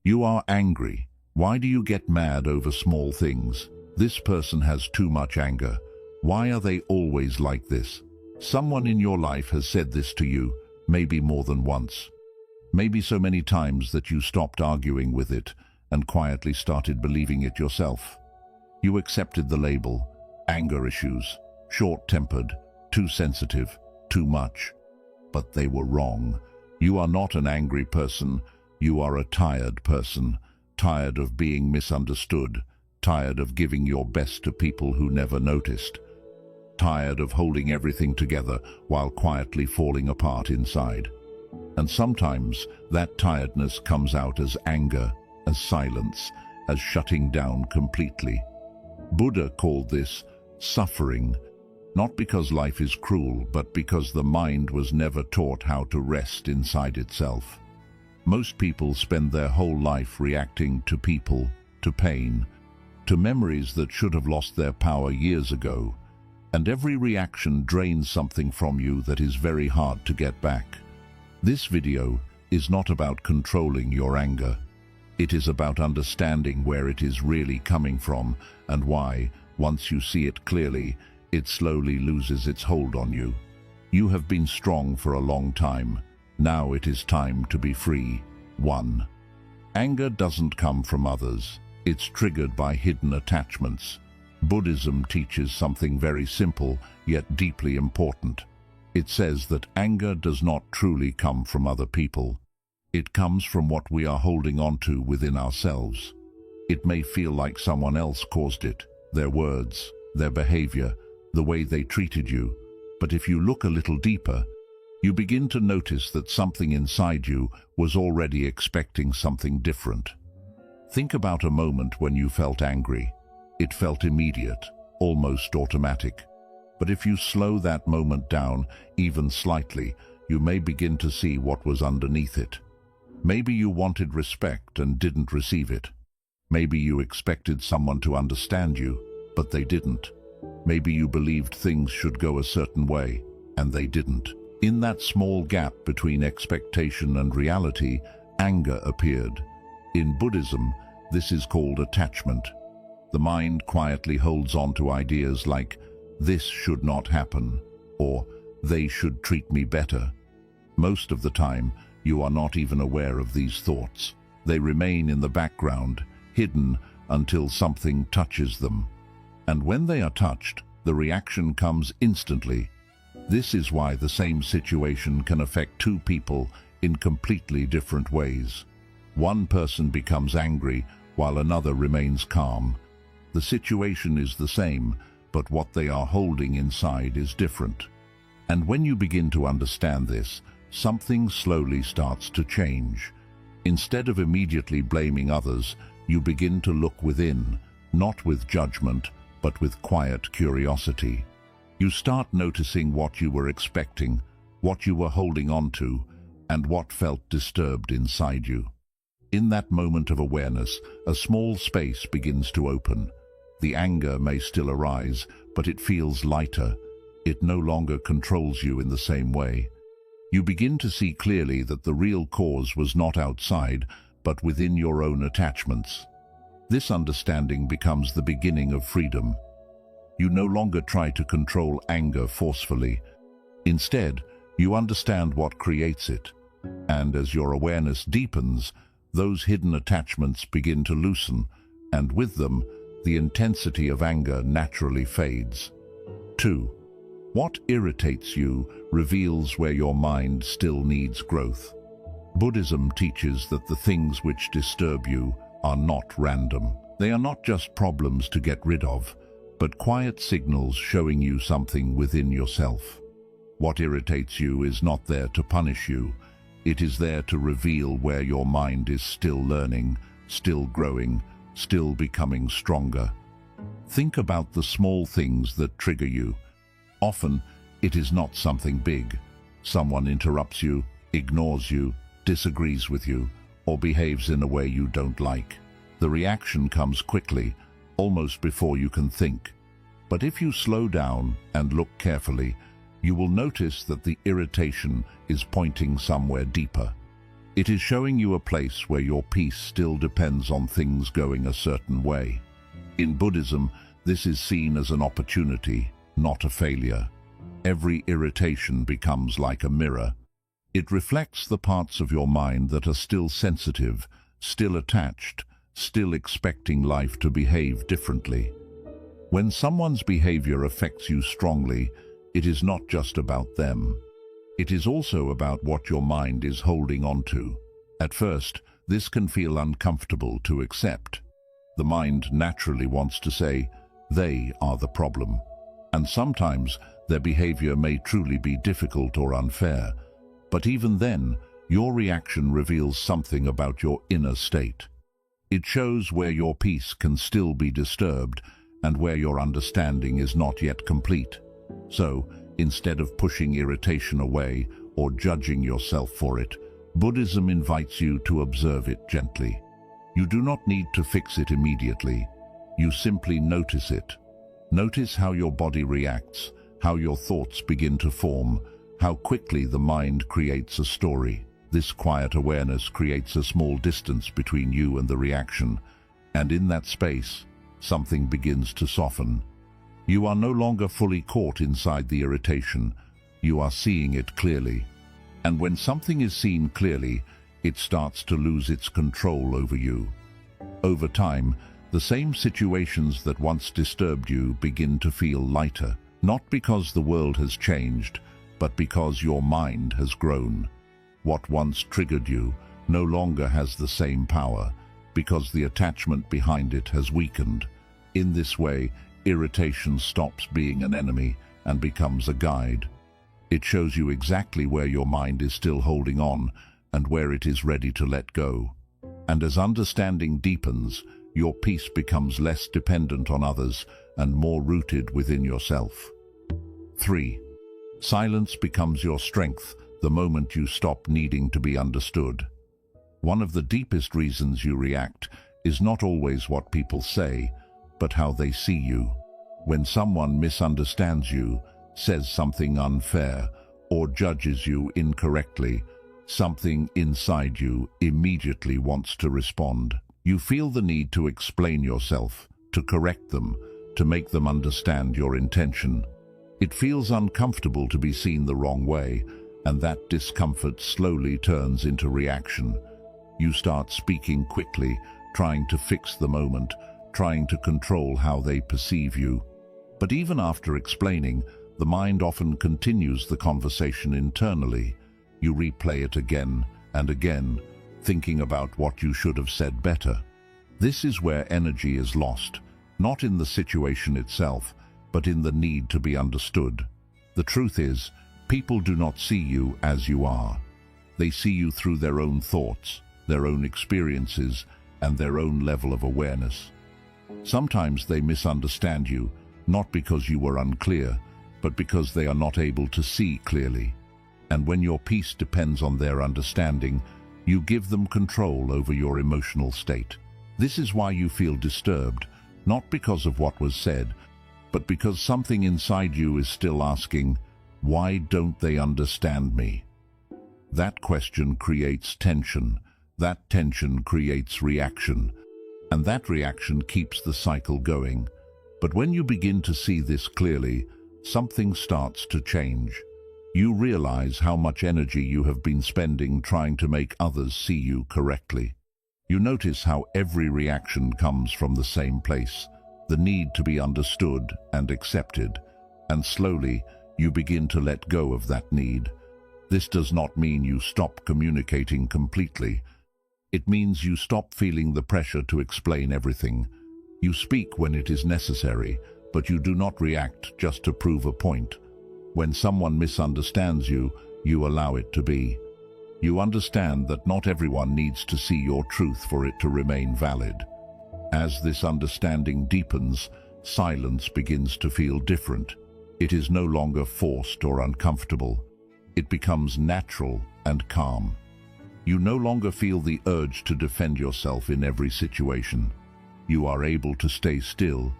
You are angry. Why do you get mad over small things? This person has too much anger. Why are they always like this? Someone in your life has said this to you, maybe more than once. Maybe so many times that you stopped arguing with it and quietly started believing it yourself. You accepted the label, anger issues, short-tempered, too sensitive, too much. But they were wrong. You are not an angry person. You are a tired person, tired of being misunderstood, tired of giving your best to people who never noticed, tired of holding everything together while quietly falling apart inside. And sometimes that tiredness comes out as anger, as silence, as shutting down completely. Buddha called this suffering, not because life is cruel, but because the mind was never taught how to rest inside itself. Most people spend their whole life reacting to people, to pain, to memories that should have lost their power years ago, and every reaction drains something from you that is very hard to get back. This video is not about controlling your anger. It is about understanding where it is really coming from and why, once you see it clearly, it slowly loses its hold on you. You have been strong for a long time. Now it is time to be free. 1. Anger doesn't come from others. It's triggered by hidden attachments. Buddhism teaches something very simple, yet deeply important. It says that anger does not truly come from other people. It comes from what we are holding on to within ourselves. It may feel like someone else caused it, their words, their behavior, the way they treated you. But if you look a little deeper, you begin to notice that something inside you was already expecting something different. Think about a moment when you felt angry. It felt immediate, almost automatic. But if you slow that moment down, even slightly, you may begin to see what was underneath it. Maybe you wanted respect and didn't receive it. Maybe you expected someone to understand you, but they didn't. Maybe you believed things should go a certain way, and they didn't. In that small gap between expectation and reality, anger appeared. In Buddhism, this is called attachment. The mind quietly holds on to ideas like, "This should not happen," or "They should treat me better." Most of the time, you are not even aware of these thoughts. They remain in the background, hidden until something touches them. And when they are touched, the reaction comes instantly. This is why the same situation can affect two people in completely different ways. One person becomes angry while another remains calm. The situation is the same, but what they are holding inside is different. And when you begin to understand this, something slowly starts to change. Instead of immediately blaming others, you begin to look within, not with judgment, but with quiet curiosity. You start noticing what you were expecting, what you were holding on to, and what felt disturbed inside you. In that moment of awareness, a small space begins to open. The anger may still arise, but it feels lighter. It no longer controls you in the same way. You begin to see clearly that the real cause was not outside, but within your own attachments. This understanding becomes the beginning of freedom. You no longer try to control anger forcefully. Instead, you understand what creates it. And as your awareness deepens, those hidden attachments begin to loosen, and with them, the intensity of anger naturally fades. 2. What irritates you reveals where your mind still needs growth. Buddhism teaches that the things which disturb you are not random. They are not just problems to get rid of, but quiet signals showing you something within yourself. What irritates you is not there to punish you. It is there to reveal where your mind is still learning, still growing, still becoming stronger. Think about the small things that trigger you. Often, it is not something big. Someone interrupts you, ignores you, disagrees with you, or behaves in a way you don't like. The reaction comes quickly, almost before you can think. But if you slow down and look carefully, you will notice that the irritation is pointing somewhere deeper. It is showing you a place where your peace still depends on things going a certain way. In Buddhism, this is seen as an opportunity, not a failure. Every irritation becomes like a mirror. It reflects the parts of your mind that are still sensitive, still attached, still expecting life to behave differently. When someone's behavior affects you strongly, it is not just about them. It is also about what your mind is holding on to. At first, this can feel uncomfortable to accept. The mind naturally wants to say, they are the problem. And sometimes their behavior may truly be difficult or unfair. But even then, your reaction reveals something about your inner state. It shows where your peace can still be disturbed and where your understanding is not yet complete. So, instead of pushing irritation away or judging yourself for it, Buddhism invites you to observe it gently. You do not need to fix it immediately. You simply notice it. Notice how your body reacts, how your thoughts begin to form, how quickly the mind creates a story. This quiet awareness creates a small distance between you and the reaction, and in that space, something begins to soften. You are no longer fully caught inside the irritation. You are seeing it clearly. And when something is seen clearly, it starts to lose its control over you. Over time, the same situations that once disturbed you begin to feel lighter, not because the world has changed, but because your mind has grown. What once triggered you no longer has the same power, because the attachment behind it has weakened. In this way, irritation stops being an enemy and becomes a guide. It shows you exactly where your mind is still holding on and where it is ready to let go. And as understanding deepens, your peace becomes less dependent on others and more rooted within yourself. 3. Silence becomes your strength the moment you stop needing to be understood. One of the deepest reasons you react is not always what people say, but how they see you. When someone misunderstands you, says something unfair, or judges you incorrectly, something inside you immediately wants to respond. You feel the need to explain yourself, to correct them, to make them understand your intention. It feels uncomfortable to be seen the wrong way, and that discomfort slowly turns into reaction. You start speaking quickly, trying to fix the moment, trying to control how they perceive you. But even after explaining, the mind often continues the conversation internally. You replay it again and again, thinking about what you should have said better. This is where energy is lost, not in the situation itself, but in the need to be understood. The truth is, people do not see you as you are. They see you through their own thoughts, their own experiences, and their own level of awareness. Sometimes they misunderstand you, not because you were unclear, but because they are not able to see clearly. And when your peace depends on their understanding, you give them control over your emotional state. This is why you feel disturbed, not because of what was said, but because something inside you is still asking, why don't they understand me? That question creates tension. That tension creates reaction. And that reaction keeps the cycle going. But when you begin to see this clearly, something starts to change. You realize how much energy you have been spending trying to make others see you correctly. You notice how every reaction comes from the same place, the need to be understood and accepted. And slowly, you begin to let go of that need. This does not mean you stop communicating completely. It means you stop feeling the pressure to explain everything. You speak when it is necessary, but you do not react just to prove a point. When someone misunderstands you, you allow it to be. You understand that not everyone needs to see your truth for it to remain valid. As this understanding deepens, silence begins to feel different. It is no longer forced or uncomfortable. It becomes natural and calm. You no longer feel the urge to defend yourself in every situation. You are able to stay still,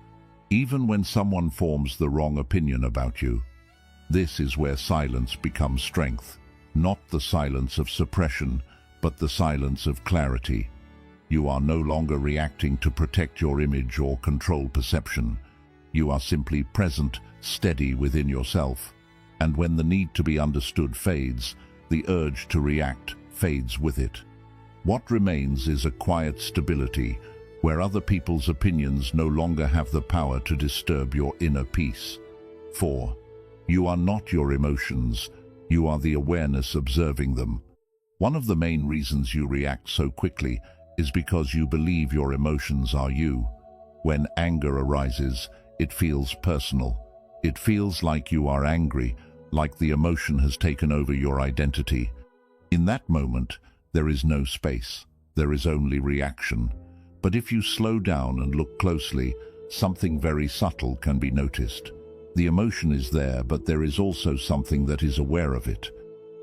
even when someone forms the wrong opinion about you. This is where silence becomes strength, not the silence of suppression, but the silence of clarity. You are no longer reacting to protect your image or control perception. You are simply present, steady within yourself. And when the need to be understood fades, the urge to react fades with it. What remains is a quiet stability, where other people's opinions no longer have the power to disturb your inner peace. 4. You are not your emotions. You are the awareness observing them. One of the main reasons you react so quickly is because you believe your emotions are you. When anger arises, it feels personal. It feels like you are angry, like the emotion has taken over your identity. In that moment, there is no space. There is only reaction. But if you slow down and look closely, something very subtle can be noticed. The emotion is there, but there is also something that is aware of it.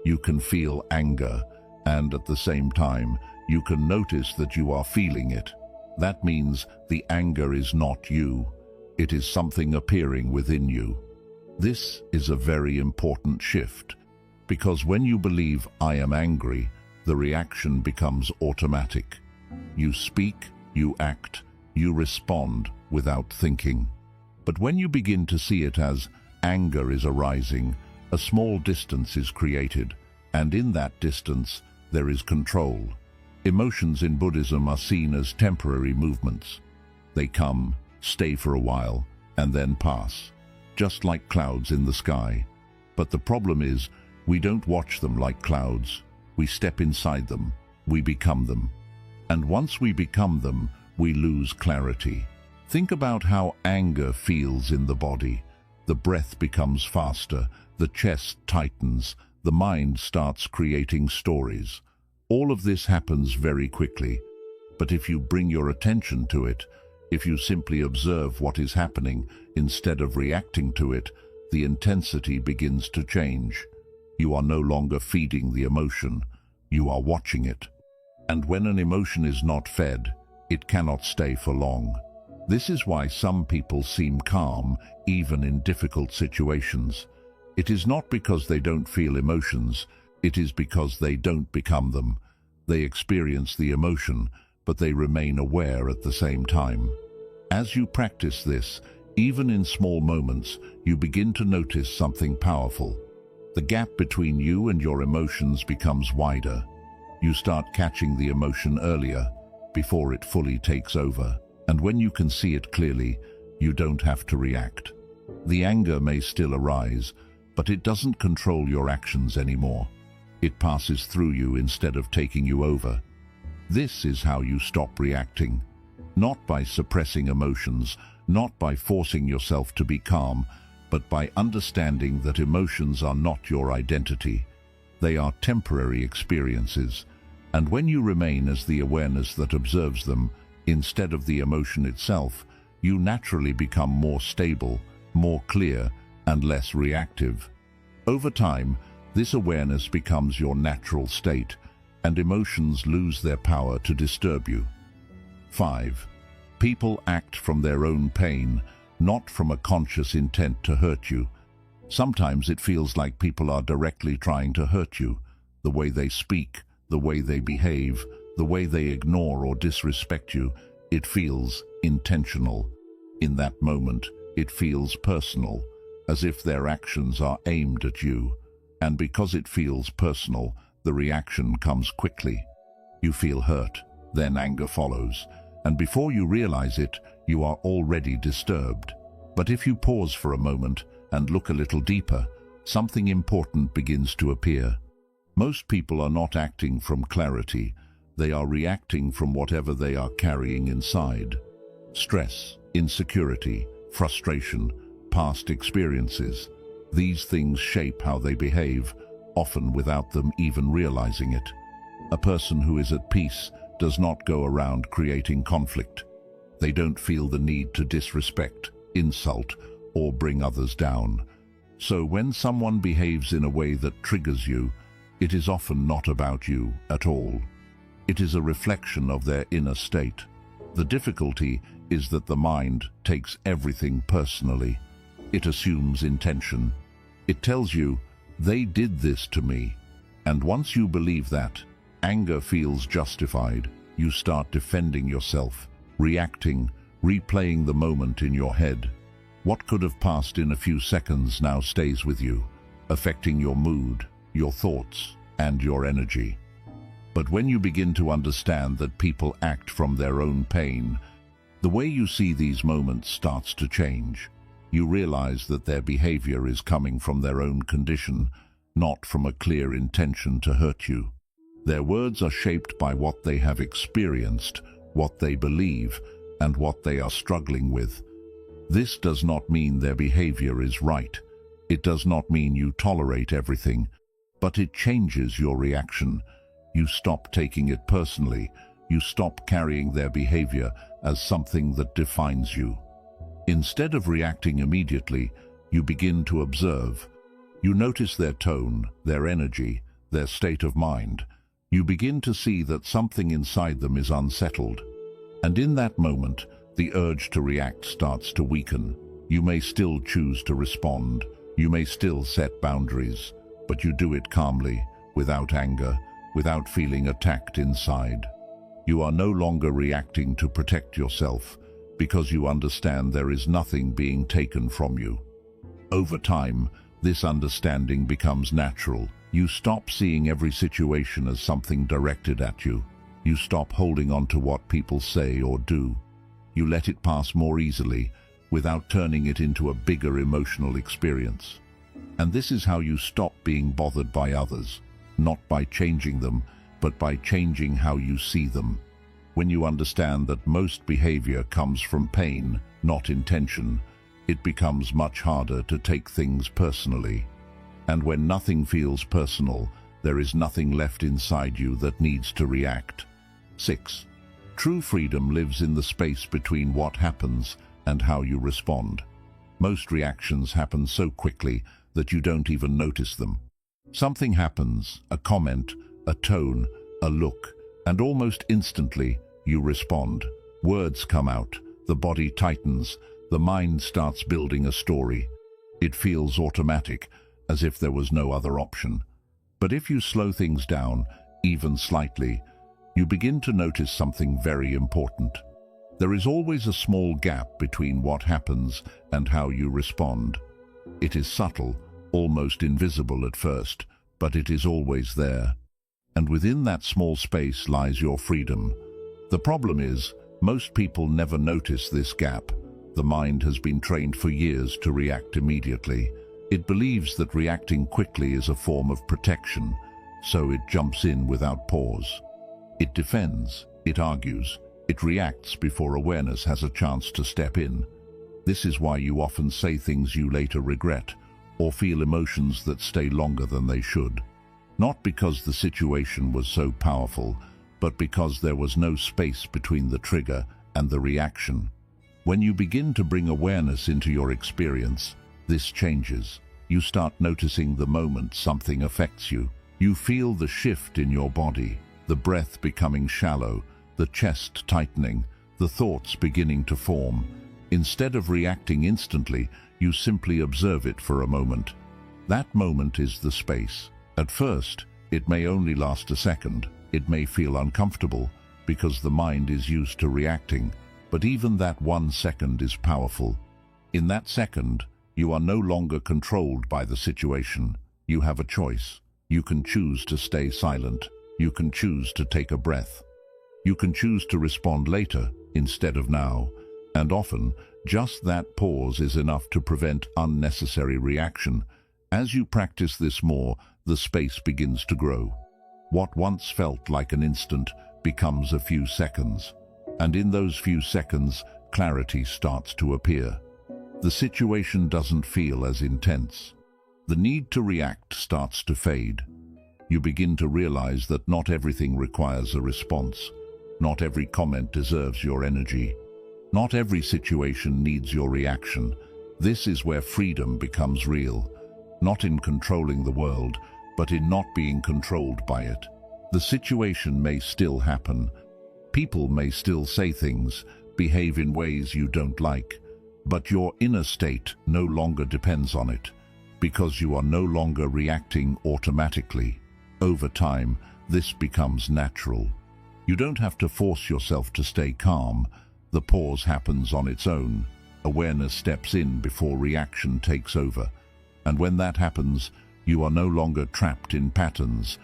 You can feel anger, and at the same time, you can notice that you are feeling it. That means the anger is not you. It is something appearing within you. This is a very important shift, because when you believe I am angry, the reaction becomes automatic. You speak, you act, you respond without thinking. But when you begin to see it as anger is arising, a small distance is created, and in that distance there is control. Emotions in Buddhism are seen as temporary movements. They come, stay for a while, and then pass, just like clouds in the sky. But the problem is, we don't watch them like clouds. We step inside them, we become them. And once we become them, we lose clarity. Think about how anger feels in the body. The breath becomes faster, the chest tightens, the mind starts creating stories. All of this happens very quickly. But if you bring your attention to it, if you simply observe what is happening instead of reacting to it, the intensity begins to change. You are no longer feeding the emotion, you are watching it. And when an emotion is not fed, it cannot stay for long. This is why some people seem calm, even in difficult situations. It is not because they don't feel emotions, it is because they don't become them. They experience the emotion, but they remain aware at the same time. As you practice this, even in small moments, you begin to notice something powerful. The gap between you and your emotions becomes wider. You start catching the emotion earlier, before it fully takes over. And when you can see it clearly, you don't have to react. The anger may still arise, but it doesn't control your actions anymore. It passes through you instead of taking you over. This is how you stop reacting. Not by suppressing emotions, not by forcing yourself to be calm, but by understanding that emotions are not your identity. They are temporary experiences, and when you remain as the awareness that observes them, instead of the emotion itself, you naturally become more stable, more clear, and less reactive. Over time, this awareness becomes your natural state, and emotions lose their power to disturb you. 5. People act from their own pain, not from a conscious intent to hurt you. Sometimes it feels like people are directly trying to hurt you. The way they speak, the way they behave, the way they ignore or disrespect you, it feels intentional. In that moment, it feels personal, as if their actions are aimed at you. And because it feels personal, the reaction comes quickly. You feel hurt, then anger follows, and before you realize it, you are already disturbed. But if you pause for a moment and look a little deeper, something important begins to appear. Most people are not acting from clarity. They are reacting from whatever they are carrying inside. Stress, insecurity, frustration, past experiences. These things shape how they behave, often without them even realizing it. A person who is at peace does not go around creating conflict. They don't feel the need to disrespect, insult, or bring others down. So when someone behaves in a way that triggers you, it is often not about you at all. It is a reflection of their inner state. The difficulty is that the mind takes everything personally. It assumes intention. It tells you, they did this to me. And once you believe that, Anger feels justified. You start defending yourself, reacting, replaying the moment in your head. What could have passed in a few seconds now stays with you, affecting your mood, your thoughts, and your energy. But when you begin to understand that people act from their own pain, the way you see these moments starts to change. You realize that their behavior is coming from their own condition, not from a clear intention to hurt you. Their words are shaped by what they have experienced, what they believe, and what they are struggling with. This does not mean their behavior is right. It does not mean you tolerate everything, but it changes your reaction. You stop taking it personally. You stop carrying their behavior as something that defines you. Instead of reacting immediately, you begin to observe. You notice their tone, their energy, their state of mind. You begin to see that something inside them is unsettled. And in that moment, the urge to react starts to weaken. You may still choose to respond. You may still set boundaries, but you do it calmly, without anger, without feeling attacked inside. You are no longer reacting to protect yourself, because you understand there is nothing being taken from you. Over time, this understanding becomes natural. You stop seeing every situation as something directed at you. You stop holding on to what people say or do. You let it pass more easily, without turning it into a bigger emotional experience. And this is how you stop being bothered by others, not by changing them, but by changing how you see them. When you understand that most behavior comes from pain, not intention, it becomes much harder to take things personally. And when nothing feels personal, there is nothing left inside you that needs to react. 6. True freedom lives in the space between what happens and how you respond. Most reactions happen so quickly that you don't even notice them. Something happens, a comment, a tone, a look, and almost instantly you respond. Words come out, the body tightens, the mind starts building a story. It feels automatic, as if there was no other option. But if you slow things down, even slightly, you begin to notice something very important. There is always a small gap between what happens and how you respond. It is subtle, almost invisible at first, but it is always there. And within that small space lies your freedom. The problem is, most people never notice this gap. The mind has been trained for years to react immediately. It believes that reacting quickly is a form of protection, so it jumps in without pause. It defends, it argues, it reacts before awareness has a chance to step in. This is why you often say things you later regret, or feel emotions that stay longer than they should. Not because the situation was so powerful, but because there was no space between the trigger and the reaction. When you begin to bring awareness into your experience, this changes. You start noticing the moment something affects you. You feel the shift in your body, the breath becoming shallow, the chest tightening, the thoughts beginning to form. Instead of reacting instantly, you simply observe it for a moment. That moment is the space. At first, it may only last a second. It may feel uncomfortable because the mind is used to reacting, but even that 1 second is powerful. In that second, you are no longer controlled by the situation. You have a choice. You can choose to stay silent. You can choose to take a breath. You can choose to respond later instead of now. And often, just that pause is enough to prevent unnecessary reaction. As you practice this more, the space begins to grow. What once felt like an instant becomes a few seconds. And in those few seconds, clarity starts to appear. The situation doesn't feel as intense. The need to react starts to fade. You begin to realize that not everything requires a response. Not every comment deserves your energy. Not every situation needs your reaction. This is where freedom becomes real. Not in controlling the world, but in not being controlled by it. The situation may still happen. People may still say things, behave in ways you don't like, but your inner state no longer depends on it, because you are no longer reacting automatically. Over time, this becomes natural. You don't have to force yourself to stay calm. The pause happens on its own. Awareness steps in before reaction takes over. And when that happens, you are no longer trapped in patterns.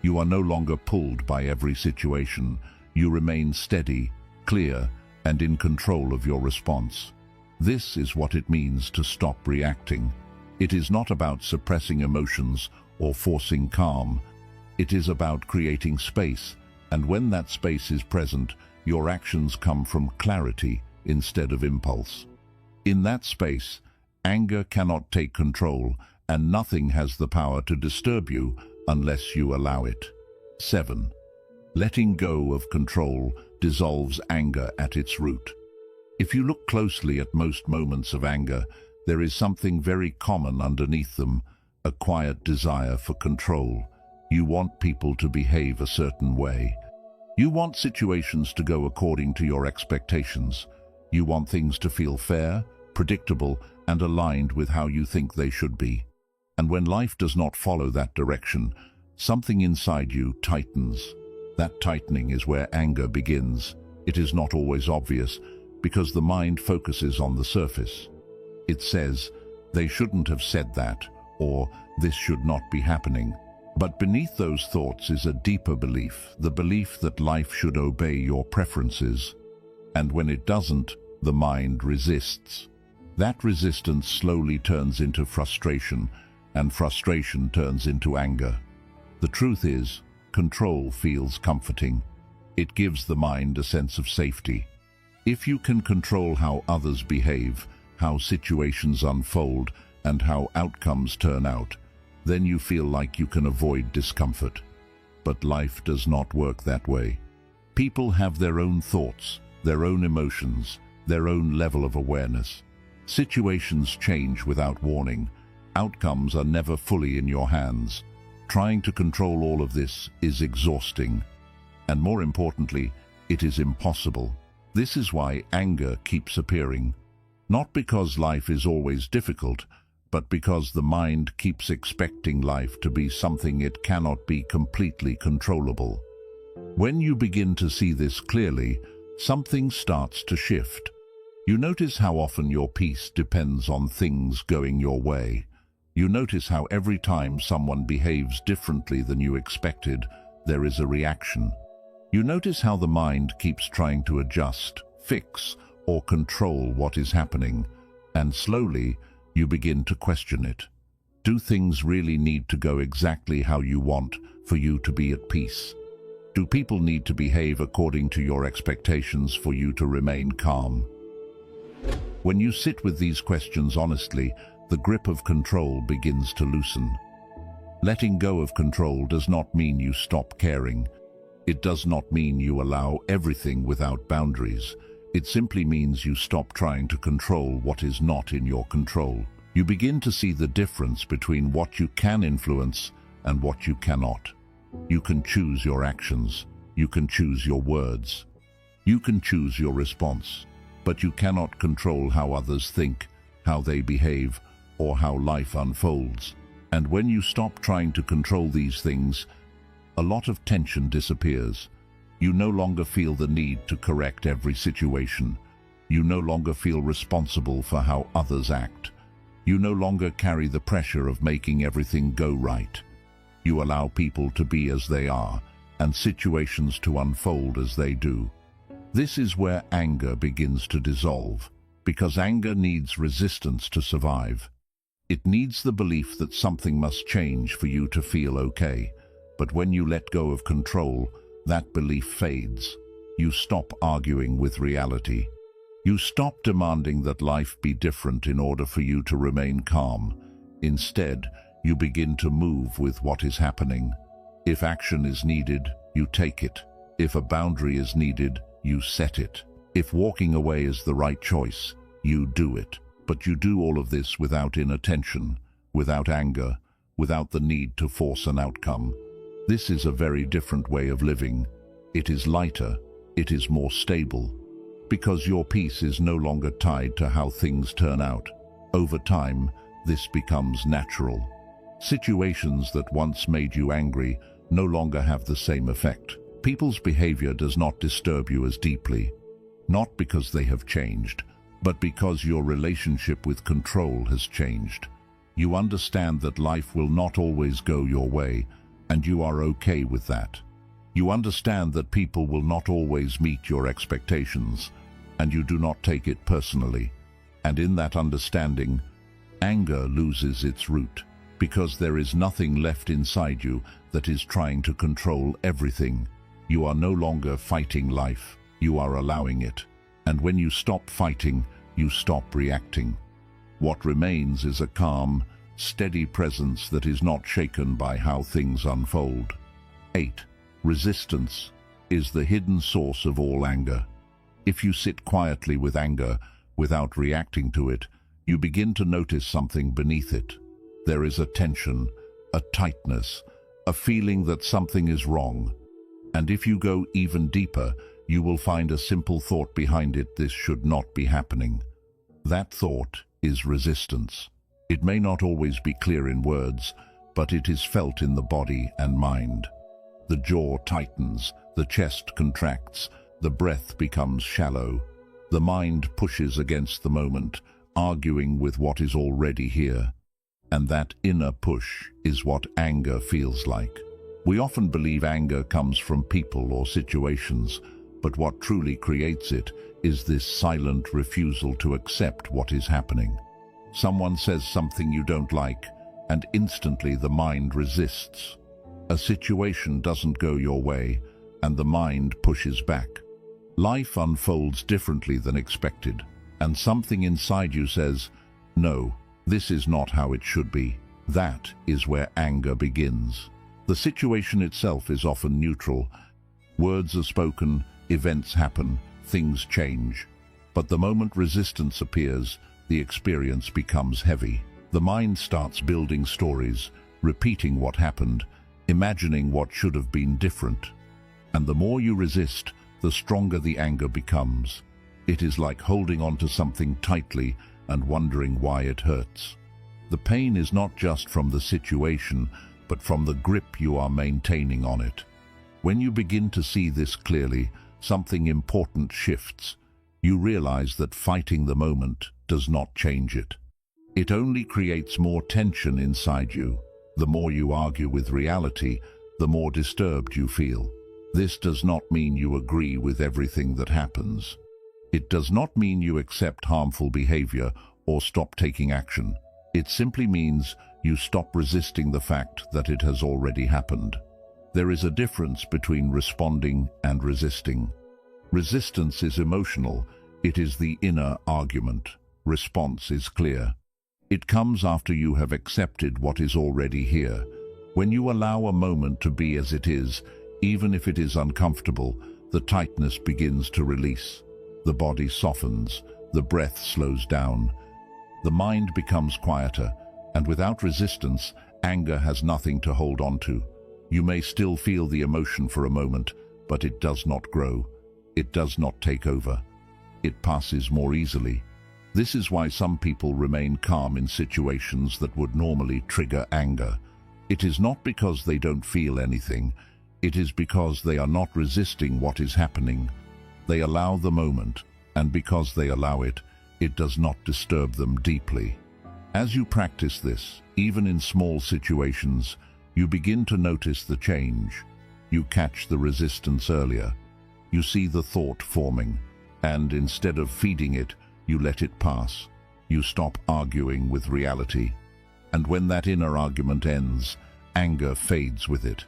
You are no longer pulled by every situation. You remain steady, clear, and in control of your response. This is what it means to stop reacting. It is not about suppressing emotions or forcing calm. It is about creating space, and when that space is present, your actions come from clarity instead of impulse. In that space, anger cannot take control, and nothing has the power to disturb you unless you allow it. 7. Letting go of control dissolves anger at its root. If you look closely at most moments of anger, there is something very common underneath them, a quiet desire for control. You want people to behave a certain way. You want situations to go according to your expectations. You want things to feel fair, predictable, and aligned with how you think they should be. And when life does not follow that direction, something inside you tightens. That tightening is where anger begins. It is not always obvious, because the mind focuses on the surface. It says, they shouldn't have said that, or this should not be happening. But beneath those thoughts is a deeper belief, the belief that life should obey your preferences. And when it doesn't, the mind resists. That resistance slowly turns into frustration, and frustration turns into anger. The truth is, control feels comforting. It gives the mind a sense of safety. If you can control how others behave, how situations unfold, and how outcomes turn out, then you feel like you can avoid discomfort. But life does not work that way. People have their own thoughts, their own emotions, their own level of awareness. Situations change without warning. Outcomes are never fully in your hands. Trying to control all of this is exhausting. And more importantly, it is impossible. This is why anger keeps appearing. Not because life is always difficult, but because the mind keeps expecting life to be something it cannot be completely controllable. When you begin to see this clearly, something starts to shift. You notice how often your peace depends on things going your way. You notice how every time someone behaves differently than you expected, there is a reaction. You notice how the mind keeps trying to adjust, fix, or control what is happening, and slowly you begin to question it. Do things really need to go exactly how you want for you to be at peace? Do people need to behave according to your expectations for you to remain calm? When you sit with these questions honestly, the grip of control begins to loosen. Letting go of control does not mean you stop caring. It does not mean you allow everything without boundaries. It simply means you stop trying to control what is not in your control. You begin to see the difference between what you can influence and what you cannot. You can choose your actions. You can choose your words. You can choose your response. But you cannot control how others think, how they behave, or how life unfolds. And when you stop trying to control these things, a lot of tension disappears. You no longer feel the need to correct every situation. You no longer feel responsible for how others act. You no longer carry the pressure of making everything go right. You allow people to be as they are, and situations to unfold as they do. This is where anger begins to dissolve, because anger needs resistance to survive. It needs the belief that something must change for you to feel okay. But when you let go of control, that belief fades. You stop arguing with reality. You stop demanding that life be different in order for you to remain calm. Instead, you begin to move with what is happening. If action is needed, you take it. If a boundary is needed, you set it. If walking away is the right choice, you do it. But you do all of this without inattention, without anger, without the need to force an outcome. This is a very different way of living. It is lighter, it is more stable, because your peace is no longer tied to how things turn out. Over time, this becomes natural. Situations that once made you angry no longer have the same effect. People's behavior does not disturb you as deeply, not because they have changed, but because your relationship with control has changed. You understand that life will not always go your way, and you are okay with that. You understand that people will not always meet your expectations, and you do not take it personally. And in that understanding, anger loses its root, because there is nothing left inside you that is trying to control everything. You are no longer fighting life, you are allowing it. And when you stop fighting, you stop reacting. What remains is a calm, steady presence that is not shaken by how things unfold. 8. Resistance is the hidden source of all anger. If you sit quietly with anger without reacting to it, you begin to notice something beneath it. There is a tension, a tightness, a feeling that something is wrong. And if you go even deeper, you will find a simple thought behind it: this should not be happening. That thought is resistance. It may not always be clear in words, but it is felt in the body and mind. The jaw tightens, the chest contracts, the breath becomes shallow. The mind pushes against the moment, arguing with what is already here. And that inner push is what anger feels like. We often believe anger comes from people or situations, but what truly creates it is this silent refusal to accept what is happening. Someone says something you don't like, and instantly the mind resists. A situation doesn't go your way, and the mind pushes back. Life unfolds differently than expected, and something inside you says, "No, this is not how it should be." That is where anger begins. The situation itself is often neutral. Words are spoken, events happen, things change. But the moment resistance appears, the experience becomes heavy. The mind starts building stories, repeating what happened, imagining what should have been different. And the more you resist, the stronger the anger becomes. It is like holding on to something tightly and wondering why it hurts. The pain is not just from the situation, but from the grip you are maintaining on it. When you begin to see this clearly, something important shifts. You realize that fighting the moment does not change it. It only creates more tension inside you. The more you argue with reality, the more disturbed you feel. This does not mean you agree with everything that happens. It does not mean you accept harmful behavior or stop taking action. It simply means you stop resisting the fact that it has already happened. There is a difference between responding and resisting. Resistance is emotional. It is the inner argument. Response is clear. It comes after you have accepted what is already here. When you allow a moment to be as it is, even if it is uncomfortable, the tightness begins to release. The body softens, the breath slows down. The mind becomes quieter, and without resistance, anger has nothing to hold on to. You may still feel the emotion for a moment, but it does not grow. It does not take over. It passes more easily. This is why some people remain calm in situations that would normally trigger anger. It is not because they don't feel anything. It is because they are not resisting what is happening. They allow the moment, and because they allow it, it does not disturb them deeply. As you practice this, even in small situations, you begin to notice the change. You catch the resistance earlier. You see the thought forming, and instead of feeding it, you let it pass. You stop arguing with reality. And when that inner argument ends, anger fades with it.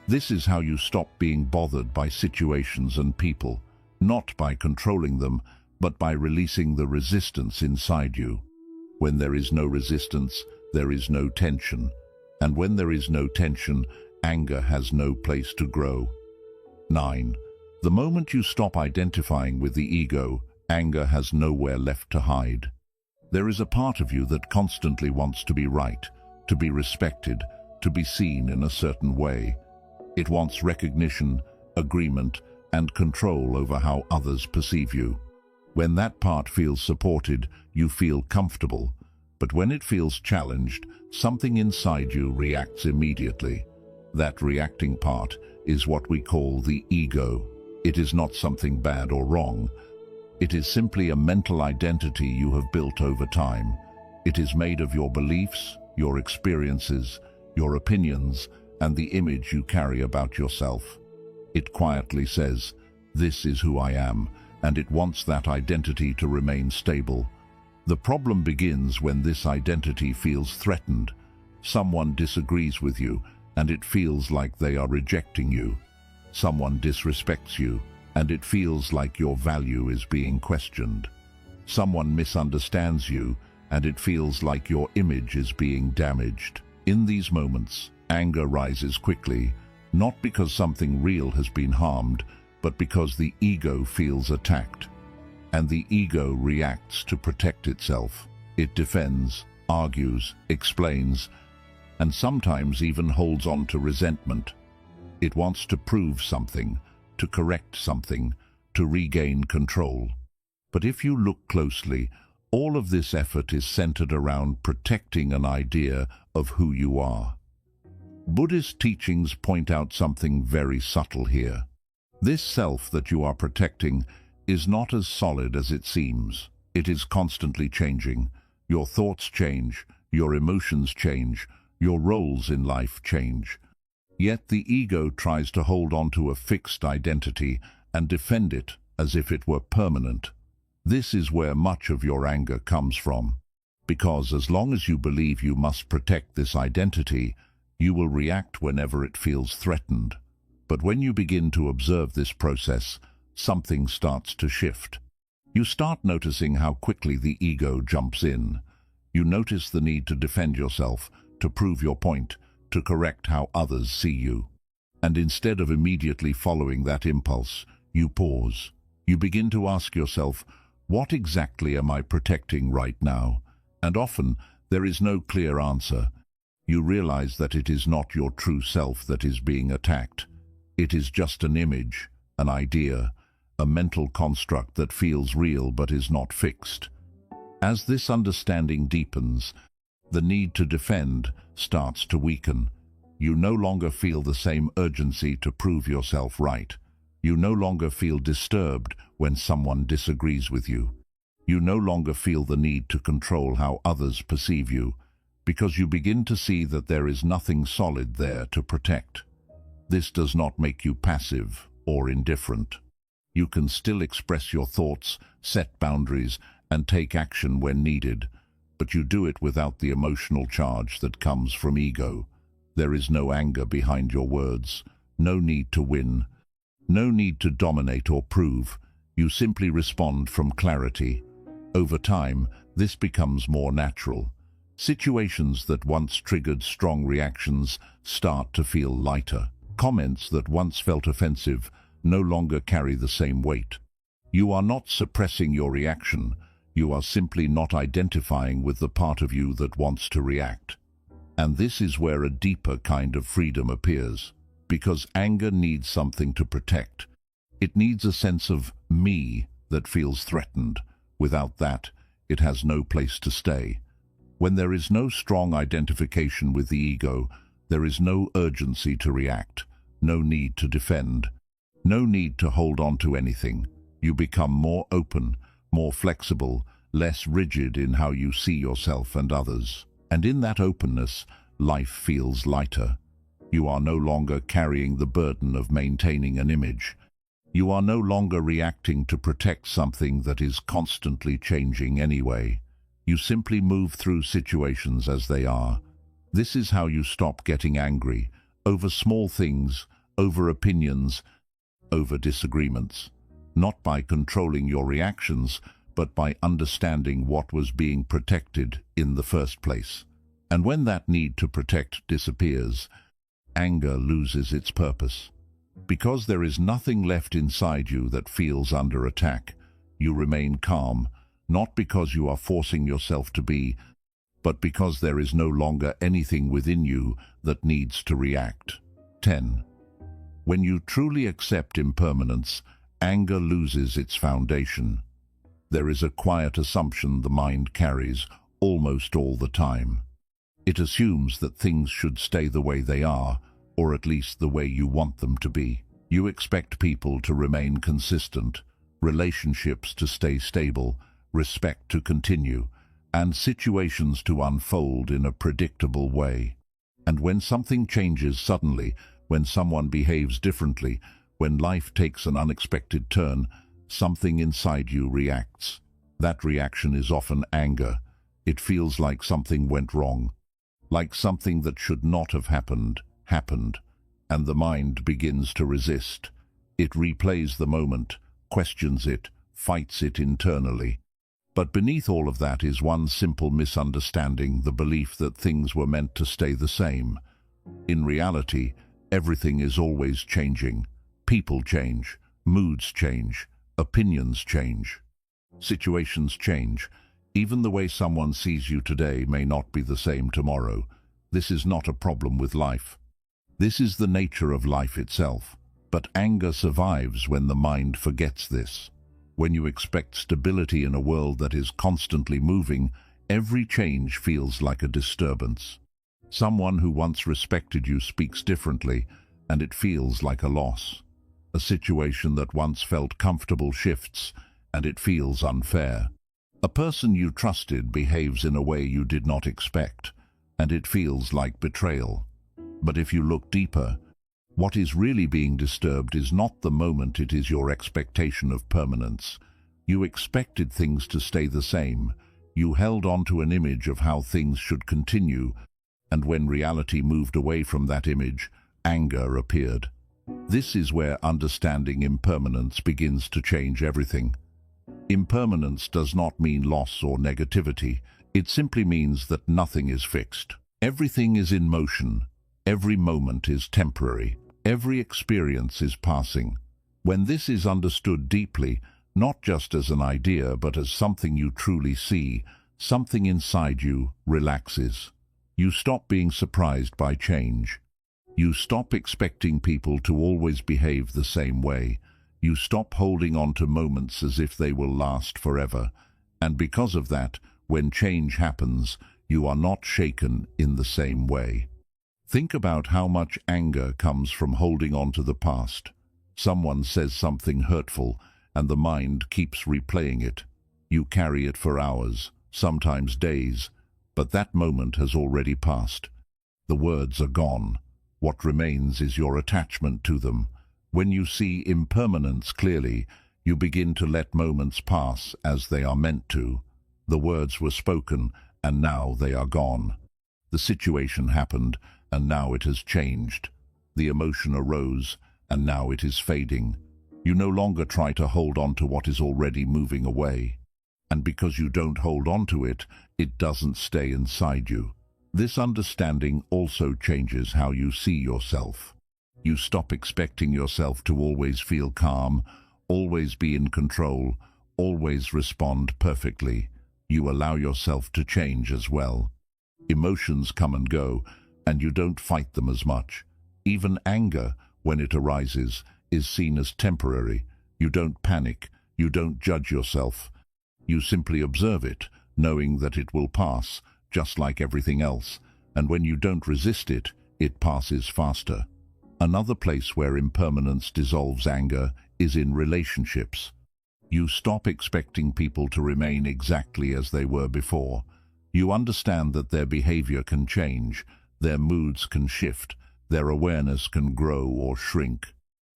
This is how you stop being bothered by situations and people, not by controlling them, but by releasing the resistance inside you. When there is no resistance, there is no tension. And when there is no tension, anger has no place to grow. 9. The moment you stop identifying with the ego, anger has nowhere left to hide. There is a part of you that constantly wants to be right, to be respected, to be seen in a certain way. It wants recognition, agreement, and control over how others perceive you. When that part feels supported, you feel comfortable. But when it feels challenged, something inside you reacts immediately. That reacting part is what we call the ego. It is not something bad or wrong. It is simply a mental identity you have built over time. It is made of your beliefs, your experiences, your opinions, and the image you carry about yourself. It quietly says, "This is who I am," and it wants that identity to remain stable. The problem begins when this identity feels threatened. Someone disagrees with you, and it feels like they are rejecting you. Someone disrespects you, and it feels like your value is being questioned. Someone misunderstands you, and it feels like your image is being damaged. In these moments, anger rises quickly, not because something real has been harmed, but because the ego feels attacked. And the ego reacts to protect itself. It defends, argues, explains, and sometimes even holds on to resentment. It wants to prove something, to correct something, to regain control. But if you look closely, all of this effort is centered around protecting an idea of who you are. Buddhist teachings point out something very subtle here. This self that you are protecting is not as solid as it seems. It is constantly changing. Your thoughts change, your emotions change, your roles in life change. Yet the ego tries to hold on to a fixed identity and defend it as if it were permanent. This is where much of your anger comes from. Because as long as you believe you must protect this identity, you will react whenever it feels threatened. But when you begin to observe this process, something starts to shift. You start noticing how quickly the ego jumps in. You notice the need to defend yourself, to prove your point, to correct how others see you. And instead of immediately following that impulse, you pause. You begin to ask yourself, what exactly am I protecting right now? And often, there is no clear answer. You realize that it is not your true self that is being attacked. It is just an image, an idea, a mental construct that feels real but is not fixed. As this understanding deepens, the need to defend starts to weaken. You no longer feel the same urgency to prove yourself right. You no longer feel disturbed when someone disagrees with you. You no longer feel the need to control how others perceive you, because you begin to see that there is nothing solid there to protect. This does not make you passive or indifferent. You can still express your thoughts, set boundaries, and take action when needed, but you do it without the emotional charge that comes from ego. There is no anger behind your words, no need to win, no need to dominate or prove. You simply respond from clarity. Over time, this becomes more natural. Situations that once triggered strong reactions start to feel lighter. Comments that once felt offensive no longer carry the same weight. You are not suppressing your reaction. You are simply not identifying with the part of you that wants to react. And this is where a deeper kind of freedom appears, because anger needs something to protect. It needs a sense of me that feels threatened. Without that, it has no place to stay. When there is no strong identification with the ego, there is no urgency to react, no need to defend, no need to hold on to anything. You become more open, more flexible, less rigid in how you see yourself and others. And in that openness, life feels lighter. You are no longer carrying the burden of maintaining an image. You are no longer reacting to protect something that is constantly changing anyway. You simply move through situations as they are. This is how you stop getting angry over small things, over opinions, over disagreements. Not by controlling your reactions, but by understanding what was being protected in the first place. And when that need to protect disappears, anger loses its purpose. Because there is nothing left inside you that feels under attack, you remain calm, not because you are forcing yourself to be, but because there is no longer anything within you that needs to react. 10. When you truly accept impermanence, anger loses its foundation. There is a quiet assumption the mind carries almost all the time. It assumes that things should stay the way they are, or at least the way you want them to be. You expect people to remain consistent, relationships to stay stable, respect to continue, and situations to unfold in a predictable way. And when something changes suddenly, when someone behaves differently, when life takes an unexpected turn, something inside you reacts. That reaction is often anger. It feels like something went wrong, like something that should not have happened, and the mind begins to resist. It replays the moment, questions it, fights it internally. But beneath all of that is one simple misunderstanding, the belief that things were meant to stay the same. In reality, everything is always changing. People change, moods change, opinions change, situations change. Even the way someone sees you today may not be the same tomorrow. This is not a problem with life. This is the nature of life itself. But anger survives when the mind forgets this. When you expect stability in a world that is constantly moving, every change feels like a disturbance. Someone who once respected you speaks differently, and it feels like a loss. A situation that once felt comfortable shifts, and it feels unfair. A person you trusted behaves in a way you did not expect, and it feels like betrayal. But if you look deeper, what is really being disturbed is not the moment, it is your expectation of permanence. You expected things to stay the same. You held on to an image of how things should continue, and when reality moved away from that image, anger appeared. This is where understanding impermanence begins to change everything. Impermanence does not mean loss or negativity. It simply means that nothing is fixed. Everything is in motion. Every moment is temporary. Every experience is passing. When this is understood deeply, not just as an idea but as something you truly see, something inside you relaxes. You stop being surprised by change. You stop expecting people to always behave the same way. You stop holding on to moments as if they will last forever. And because of that, when change happens, you are not shaken in the same way. Think about how much anger comes from holding on to the past. Someone says something hurtful, and the mind keeps replaying it. You carry it for hours, sometimes days, but that moment has already passed. The words are gone. What remains is your attachment to them. When you see impermanence clearly, you begin to let moments pass as they are meant to. The words were spoken, and now they are gone. The situation happened, and now it has changed. The emotion arose, and now it is fading. You no longer try to hold on to what is already moving away. And because you don't hold on to it, it doesn't stay inside you. This understanding also changes how you see yourself. You stop expecting yourself to always feel calm, always be in control, always respond perfectly. You allow yourself to change as well. Emotions come and go, and you don't fight them as much. Even anger, when it arises, is seen as temporary. You don't panic, you don't judge yourself. You simply observe it, knowing that it will pass, just like everything else, and when you don't resist it, it passes faster. Another place where impermanence dissolves anger is in relationships. You stop expecting people to remain exactly as they were before. You understand that their behavior can change, their moods can shift, their awareness can grow or shrink.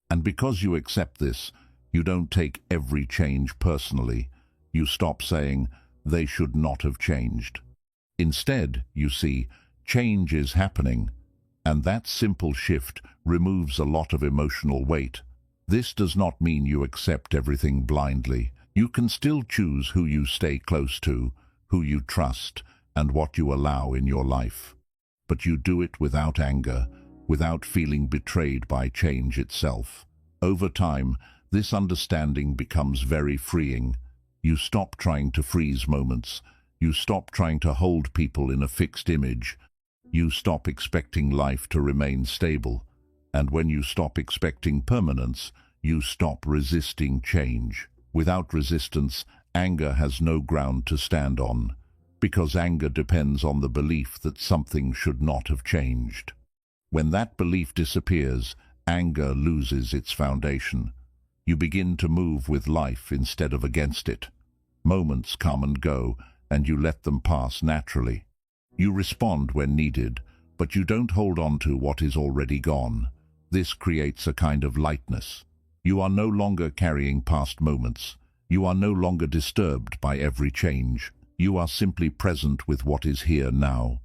And because you accept this, you don't take every change personally. You stop saying, they should not have changed. Instead, you see, change is happening, and that simple shift removes a lot of emotional weight. This does not mean you accept everything blindly. You can still choose who you stay close to, who you trust, and what you allow in your life. But you do it without anger, without feeling betrayed by change itself. Over time, this understanding becomes very freeing. You stop trying to freeze moments. You stop trying to hold people in a fixed image. You stop expecting life to remain stable. And when you stop expecting permanence, you stop resisting change. Without resistance, anger has no ground to stand on, because anger depends on the belief that something should not have changed. When that belief disappears, anger loses its foundation. You begin to move with life instead of against it. Moments come and go, and you let them pass naturally. You respond when needed, but you don't hold on to what is already gone. This creates a kind of lightness. You are no longer carrying past moments. You are no longer disturbed by every change. You are simply present with what is here now.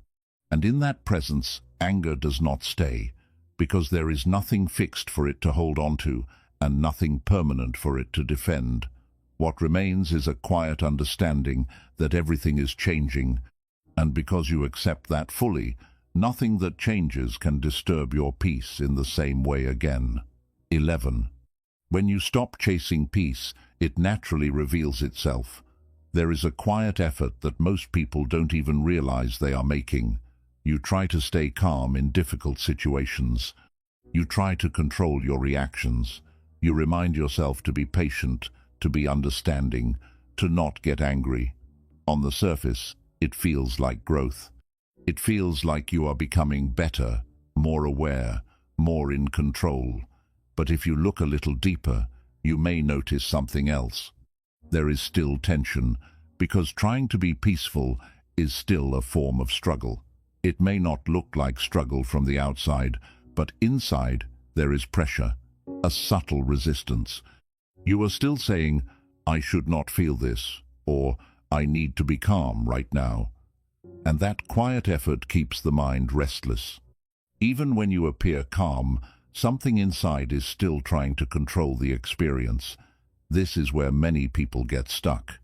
And in that presence, anger does not stay, because there is nothing fixed for it to hold on to, and nothing permanent for it to defend. What remains is a quiet understanding that everything is changing, and because you accept that fully, nothing that changes can disturb your peace in the same way again. 11. When you stop chasing peace, it naturally reveals itself. There is a quiet effort that most people don't even realize they are making. You try to stay calm in difficult situations. You try to control your reactions. You remind yourself to be patient, to be understanding, to not get angry. On the surface, it feels like growth. It feels like you are becoming better, more aware, more in control. But if you look a little deeper, you may notice something else. There is still tension, because trying to be peaceful is still a form of struggle. It may not look like struggle from the outside, but inside there is pressure, a subtle resistance. You are still saying, "I should not feel this," or "I need to be calm right now." And that quiet effort keeps the mind restless. Even when you appear calm, something inside is still trying to control the experience. This is where many people get stuck.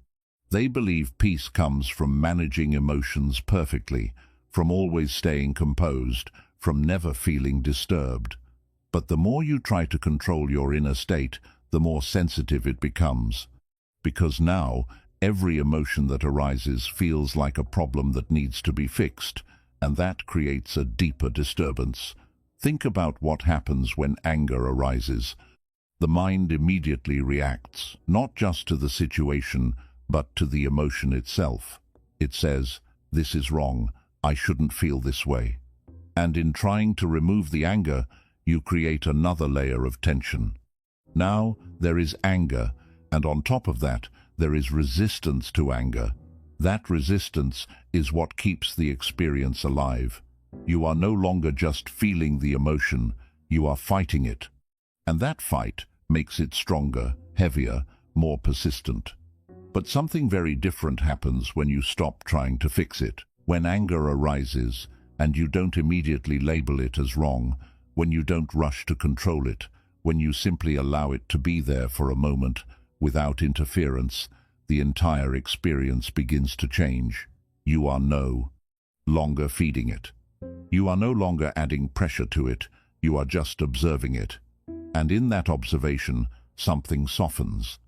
They believe peace comes from managing emotions perfectly, from always staying composed, from never feeling disturbed. But the more you try to control your inner state, the more sensitive it becomes. Because now, every emotion that arises feels like a problem that needs to be fixed, and that creates a deeper disturbance. Think about what happens when anger arises. The mind immediately reacts, not just to the situation, but to the emotion itself. It says, "This is wrong, I shouldn't feel this way." And in trying to remove the anger, you create another layer of tension. Now there is anger, and on top of that, there is resistance to anger. That resistance is what keeps the experience alive. You are no longer just feeling the emotion, you are fighting it. And that fight makes it stronger, heavier, more persistent. But something very different happens when you stop trying to fix it. When anger arises, and you don't immediately label it as wrong, when you don't rush to control it, when you simply allow it to be there for a moment, without interference, the entire experience begins to change. You are no longer feeding it. You are no longer adding pressure to it, you are just observing it. And in that observation, something softens.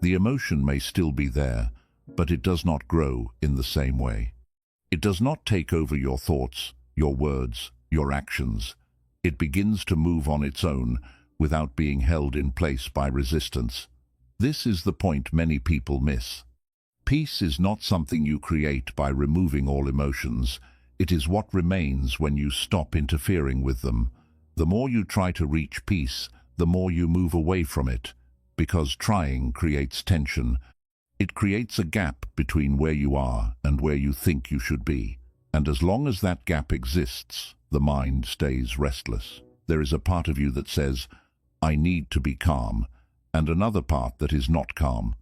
The emotion may still be there, but it does not grow in the same way. It does not take over your thoughts, your words, your actions. It begins to move on its own, without being held in place by resistance. This is the point many people miss. Peace is not something you create by removing all emotions. It is what remains when you stop interfering with them. The more you try to reach peace, the more you move away from it, because trying creates tension. It creates a gap between where you are and where you think you should be. And as long as that gap exists, the mind stays restless. There is a part of you that says, "I need to be calm," and another part that is not calm.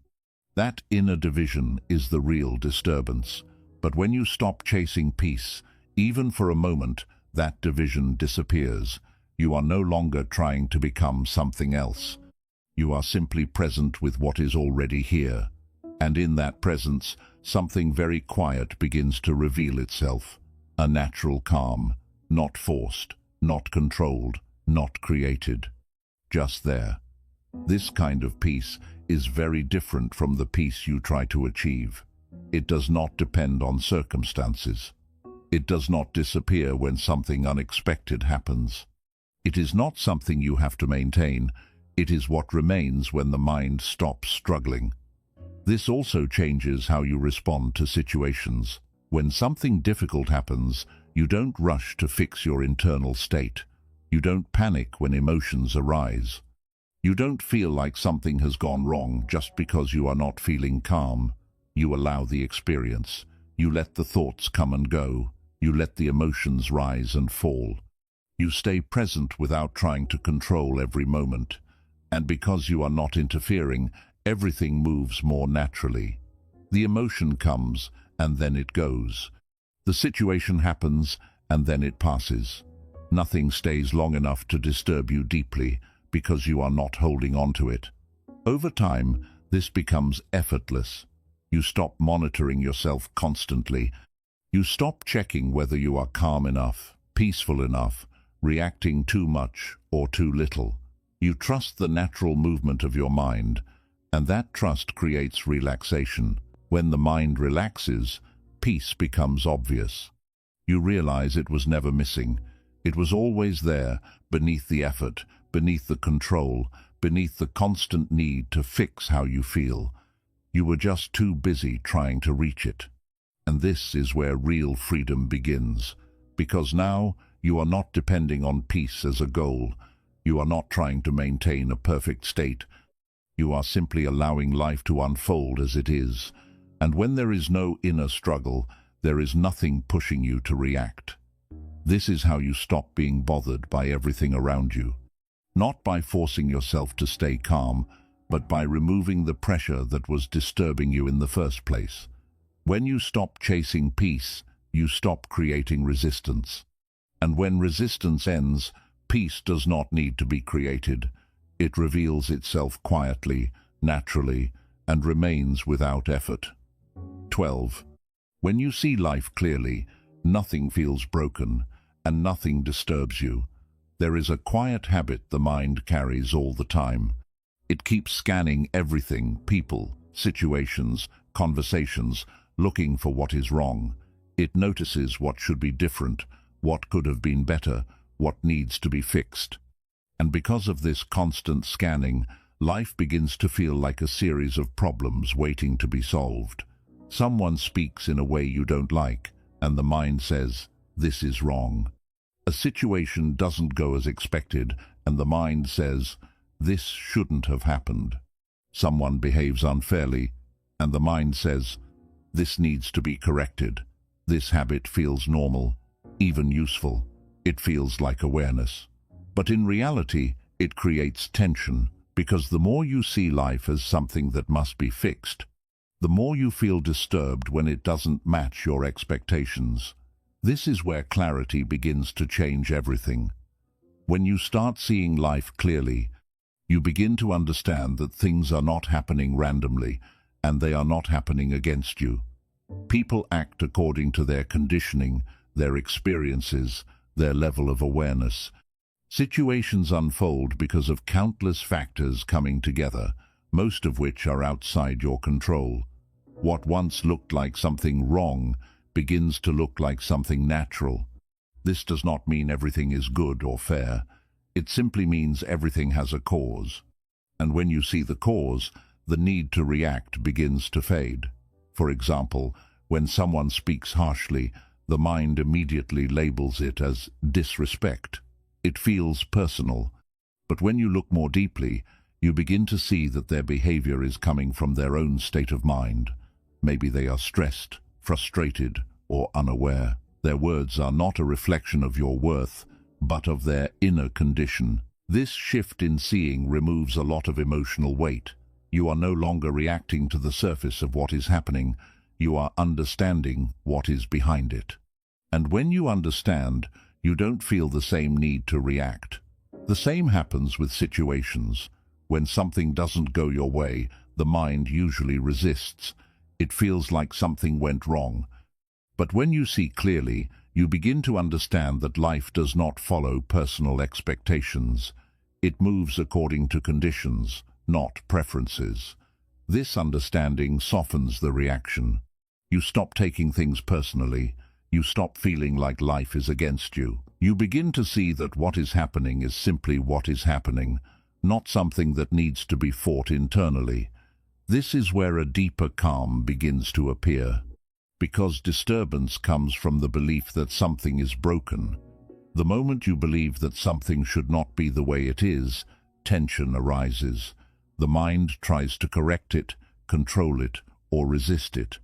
That inner division is the real disturbance. But when you stop chasing peace, even for a moment, that division disappears. You are no longer trying to become something else. You are simply present with what is already here. And in that presence, something very quiet begins to reveal itself. A natural calm, not forced, not controlled, not created. Just there. This kind of peace is very different from the peace you try to achieve. It does not depend on circumstances. It does not disappear when something unexpected happens. It is not something you have to maintain. It is what remains when the mind stops struggling. This also changes how you respond to situations. When something difficult happens, you don't rush to fix your internal state. You don't panic when emotions arise. You don't feel like something has gone wrong just because you are not feeling calm. You allow the experience. You let the thoughts come and go. You let the emotions rise and fall. You stay present without trying to control every moment. And because you are not interfering, everything moves more naturally. The emotion comes, and then it goes. The situation happens, and then it passes. Nothing stays long enough to disturb you deeply, because you are not holding on to it. Over time, this becomes effortless. You stop monitoring yourself constantly. You stop checking whether you are calm enough, peaceful enough, reacting too much or too little. You trust the natural movement of your mind, and that trust creates relaxation. When the mind relaxes, peace becomes obvious. You realize it was never missing. It was always there, beneath the effort, beneath the control, beneath the constant need to fix how you feel. You were just too busy trying to reach it. And this is where real freedom begins. Because now you are not depending on peace as a goal. You are not trying to maintain a perfect state. You are simply allowing life to unfold as it is. And when there is no inner struggle, there is nothing pushing you to react. This is how you stop being bothered by everything around you. Not by forcing yourself to stay calm, but by removing the pressure that was disturbing you in the first place. When you stop chasing peace, you stop creating resistance. And when resistance ends, peace does not need to be created. It reveals itself quietly, naturally, and remains without effort. 12. When you see life clearly, nothing feels broken, and nothing disturbs you. There is a quiet habit the mind carries all the time. It keeps scanning everything, people, situations, conversations, looking for what is wrong. It notices what should be different, what could have been better, what needs to be fixed. And because of this constant scanning, life begins to feel like a series of problems waiting to be solved. Someone speaks in a way you don't like, and the mind says, "This is wrong." A situation doesn't go as expected, and the mind says, "This shouldn't have happened." Someone behaves unfairly, and the mind says, "This needs to be corrected." This habit feels normal, even useful. It feels like awareness. But in reality, it creates tension, because the more you see life as something that must be fixed, the more you feel disturbed when it doesn't match your expectations. This is where clarity begins to change everything. When you start seeing life clearly, you begin to understand that things are not happening randomly, and they are not happening against you. People act according to their conditioning, their experiences, their level of awareness. Situations unfold because of countless factors coming together, most of which are outside your control. What once looked like something wrong begins to look like something natural. This does not mean everything is good or fair. It simply means everything has a cause. And when you see the cause, the need to react begins to fade. For example, when someone speaks harshly, the mind immediately labels it as disrespect. It feels personal. But when you look more deeply, you begin to see that their behavior is coming from their own state of mind. Maybe they are stressed, frustrated, or unaware. Their words are not a reflection of your worth, but of their inner condition. This shift in seeing removes a lot of emotional weight. You are no longer reacting to the surface of what is happening. You are understanding what is behind it. And when you understand, you don't feel the same need to react. The same happens with situations. When something doesn't go your way, the mind usually resists. It feels like something went wrong. But when you see clearly, you begin to understand that life does not follow personal expectations. It moves according to conditions, not preferences. This understanding softens the reaction. You stop taking things personally. You stop feeling like life is against you. You begin to see that what is happening is simply what is happening, not something that needs to be fought internally. This is where a deeper calm begins to appear. Because disturbance comes from the belief that something is broken. The moment you believe that something should not be the way it is, tension arises. The mind tries to correct it, control it, or resist it.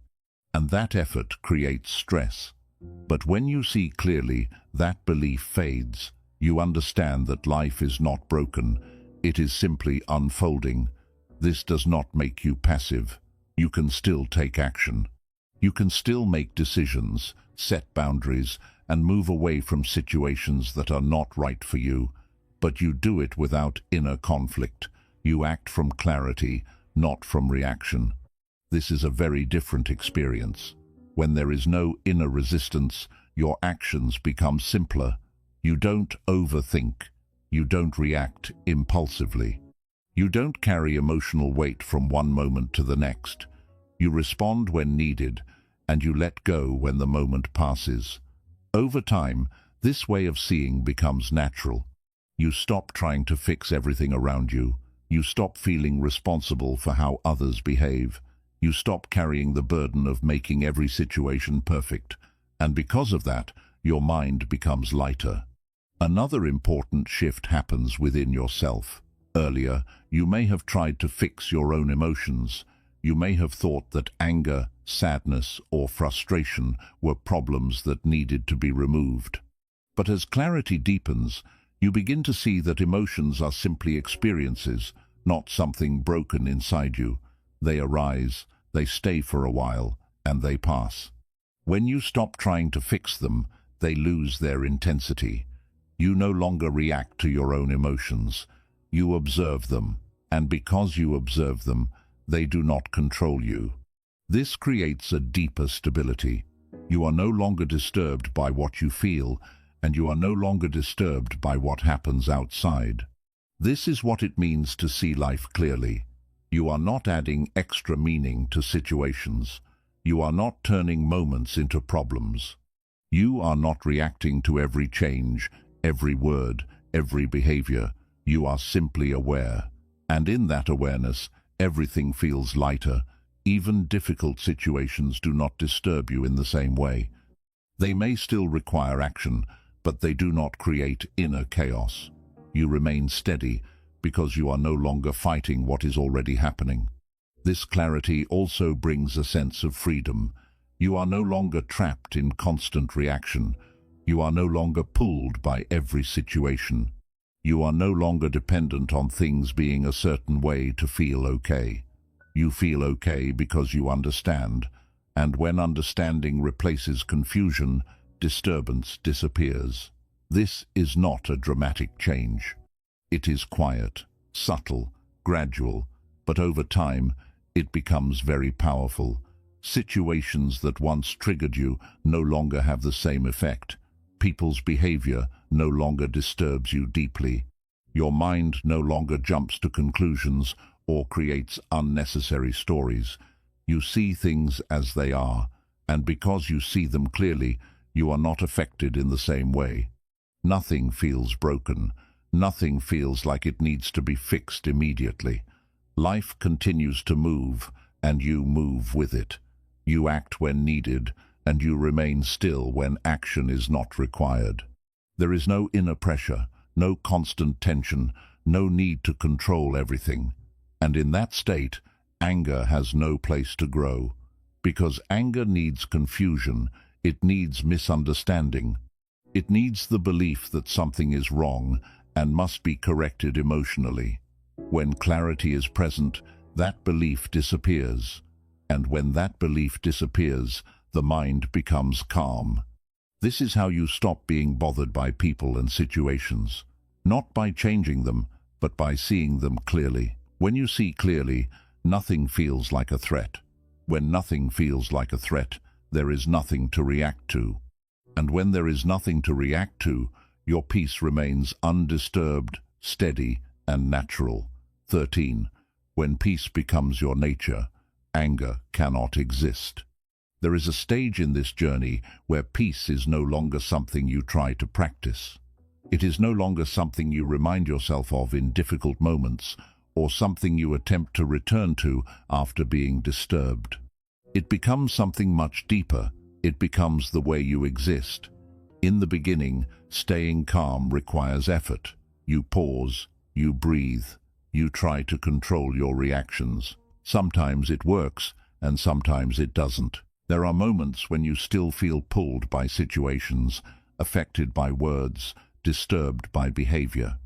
And that effort creates stress. But when you see clearly, that belief fades. You understand that life is not broken, it is simply unfolding. This does not make you passive. You can still take action. You can still make decisions, set boundaries, and move away from situations that are not right for you. But you do it without inner conflict. You act from clarity, not from reaction. This is a very different experience. When there is no inner resistance, your actions become simpler. You don't overthink. You don't react impulsively. You don't carry emotional weight from one moment to the next. You respond when needed, and you let go when the moment passes. Over time, this way of seeing becomes natural. You stop trying to fix everything around you. You stop feeling responsible for how others behave. You stop carrying the burden of making every situation perfect. And because of that, your mind becomes lighter. Another important shift happens within yourself. Earlier, you may have tried to fix your own emotions. You may have thought that anger, sadness, or frustration were problems that needed to be removed. But as clarity deepens, you begin to see that emotions are simply experiences, not something broken inside you. They arise, they stay for a while, and they pass. When you stop trying to fix them, they lose their intensity. You no longer react to your own emotions. You observe them, and because you observe them, they do not control you. This creates a deeper stability. You are no longer disturbed by what you feel, and you are no longer disturbed by what happens outside. This is what it means to see life clearly. You are not adding extra meaning to situations. You are not turning moments into problems. You are not reacting to every change, every word, every behavior. You are simply aware. And in that awareness, everything feels lighter. Even difficult situations do not disturb you in the same way. They may still require action, but they do not create inner chaos. You remain steady because you are no longer fighting what is already happening. This clarity also brings a sense of freedom. You are no longer trapped in constant reaction. You are no longer pulled by every situation. You are no longer dependent on things being a certain way to feel okay. You feel okay because you understand, and when understanding replaces confusion, disturbance disappears. This is not a dramatic change. It is quiet, subtle, gradual, but over time, it becomes very powerful. Situations that once triggered you no longer have the same effect. People's behavior no longer disturbs you deeply. Your mind no longer jumps to conclusions or creates unnecessary stories. You see things as they are, and because you see them clearly, you are not affected in the same way. Nothing feels broken. Nothing feels like it needs to be fixed immediately. Life continues to move, and you move with it. You act when needed, and you remain still when action is not required. There is no inner pressure, no constant tension, no need to control everything. And in that state, anger has no place to grow. Because anger needs confusion, it needs misunderstanding. It needs the belief that something is wrong and must be corrected emotionally. When clarity is present, that belief disappears. And when that belief disappears, the mind becomes calm. This is how you stop being bothered by people and situations. Not by changing them, but by seeing them clearly. When you see clearly, nothing feels like a threat. When nothing feels like a threat, there is nothing to react to. And when there is nothing to react to, your peace remains undisturbed, steady, and natural. 13. When peace becomes your nature, anger cannot exist. There is a stage in this journey where peace is no longer something you try to practice. It is no longer something you remind yourself of in difficult moments, or something you attempt to return to after being disturbed. It becomes something much deeper. It becomes the way you exist. In the beginning, staying calm requires effort. You pause, you breathe, you try to control your reactions. Sometimes it works, and sometimes it doesn't. There are moments when you still feel pulled by situations, affected by words, disturbed by behavior.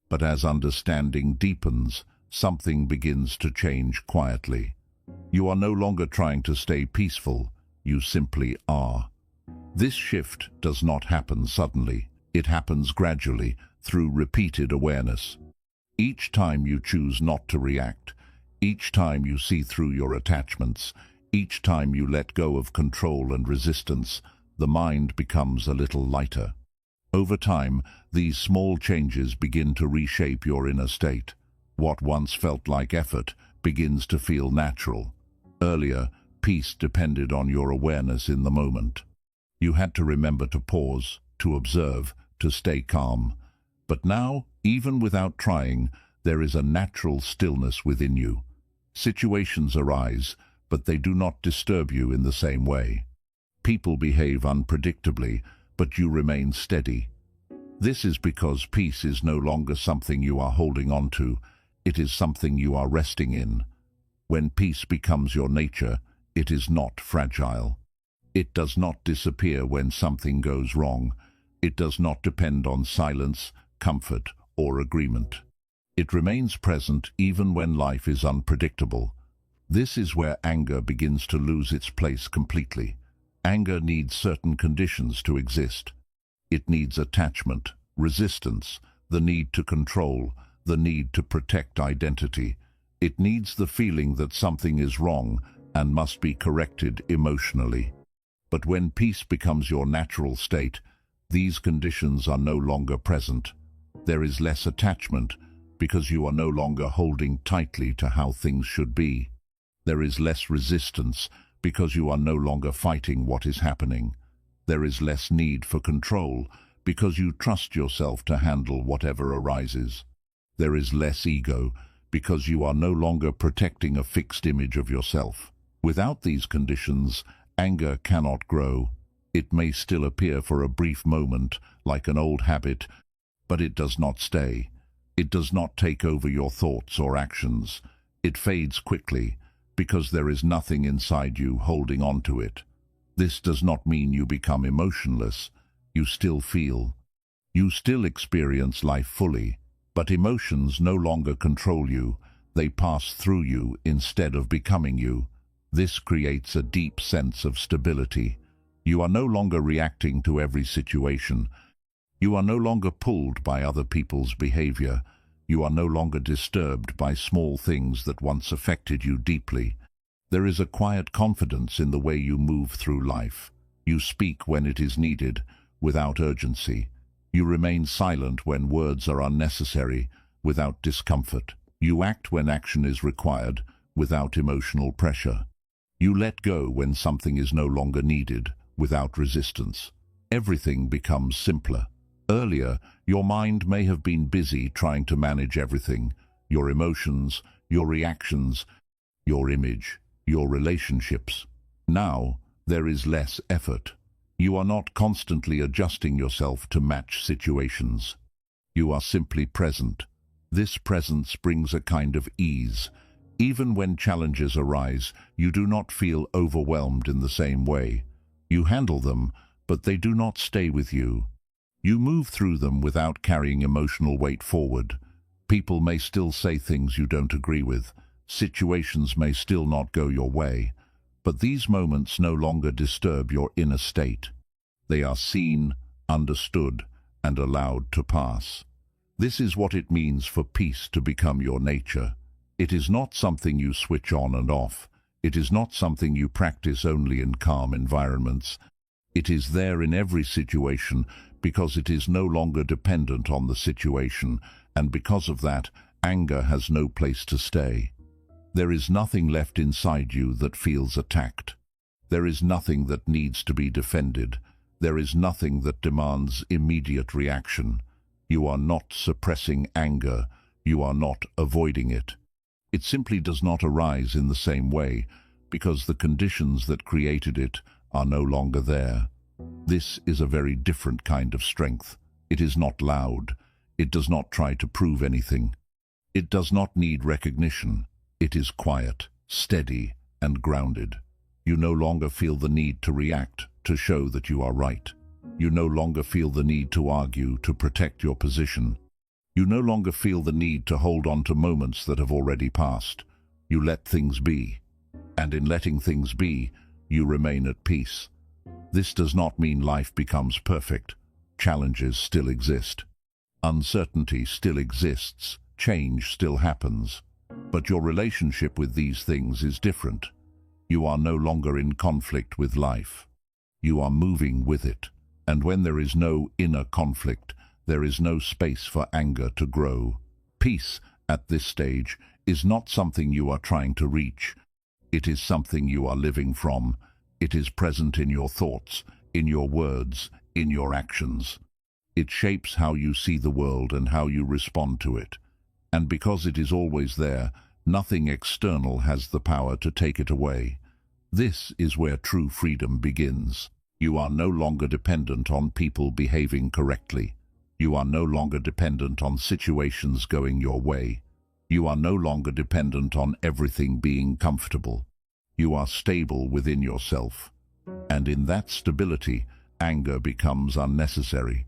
But as understanding deepens, something begins to change quietly. You are no longer trying to stay peaceful, you simply are. This shift does not happen suddenly. It happens gradually, through repeated awareness. Each time you choose not to react, each time you see through your attachments, each time you let go of control and resistance, the mind becomes a little lighter. Over time, these small changes begin to reshape your inner state. What once felt like effort begins to feel natural. Earlier, peace depended on your awareness in the moment. You had to remember to pause, to observe, to stay calm. But now, even without trying, there is a natural stillness within you. Situations arise, but they do not disturb you in the same way. People behave unpredictably, but you remain steady. This is because peace is no longer something you are holding on to, it is something you are resting in. When peace becomes your nature, it is not fragile. It does not disappear when something goes wrong. It does not depend on silence, comfort, or agreement. It remains present even when life is unpredictable. This is where anger begins to lose its place completely. Anger needs certain conditions to exist. It needs attachment, resistance, the need to control, the need to protect identity. It needs the feeling that something is wrong and must be corrected emotionally. But when peace becomes your natural state, these conditions are no longer present. There is less attachment because you are no longer holding tightly to how things should be. There is less resistance because you are no longer fighting what is happening. There is less need for control because you trust yourself to handle whatever arises. There is less ego because you are no longer protecting a fixed image of yourself. Without these conditions, anger cannot grow. It may still appear for a brief moment, like an old habit, but it does not stay. It does not take over your thoughts or actions. It fades quickly, because there is nothing inside you holding on to it. This does not mean you become emotionless. You still feel. You still experience life fully, but emotions no longer control you. They pass through you instead of becoming you. This creates a deep sense of stability. You are no longer reacting to every situation. You are no longer pulled by other people's behavior. You are no longer disturbed by small things that once affected you deeply. There is a quiet confidence in the way you move through life. You speak when it is needed, without urgency. You remain silent when words are unnecessary, without discomfort. You act when action is required, without emotional pressure. You let go when something is no longer needed, without resistance. Everything becomes simpler. Earlier, your mind may have been busy trying to manage everything: your emotions, your reactions, your image, your relationships. Now, there is less effort. You are not constantly adjusting yourself to match situations. You are simply present. This presence brings a kind of ease. Even when challenges arise, you do not feel overwhelmed in the same way. You handle them, but they do not stay with you. You move through them without carrying emotional weight forward. People may still say things you don't agree with. Situations may still not go your way. But these moments no longer disturb your inner state. They are seen, understood, and allowed to pass. This is what it means for peace to become your nature. It is not something you switch on and off. It is not something you practice only in calm environments. It is there in every situation because it is no longer dependent on the situation, and because of that, anger has no place to stay. There is nothing left inside you that feels attacked. There is nothing that needs to be defended. There is nothing that demands immediate reaction. You are not suppressing anger. You are not avoiding it. It simply does not arise in the same way because the conditions that created it are no longer there. This is a very different kind of strength. It is not loud. It does not try to prove anything. It does not need recognition. It is quiet, steady, and grounded. You no longer feel the need to react, to show that you are right. You no longer feel the need to argue, to protect your position. You no longer feel the need to hold on to moments that have already passed. You let things be. And in letting things be, you remain at peace. This does not mean life becomes perfect. Challenges still exist. Uncertainty still exists. Change still happens. But your relationship with these things is different. You are no longer in conflict with life. You are moving with it. And when there is no inner conflict, there is no space for anger to grow. Peace, at this stage, is not something you are trying to reach. It is something you are living from. It is present in your thoughts, in your words, in your actions. It shapes how you see the world and how you respond to it. And because it is always there, nothing external has the power to take it away. This is where true freedom begins. You are no longer dependent on people behaving correctly. You are no longer dependent on situations going your way. You are no longer dependent on everything being comfortable. You are stable within yourself. And in that stability, anger becomes unnecessary.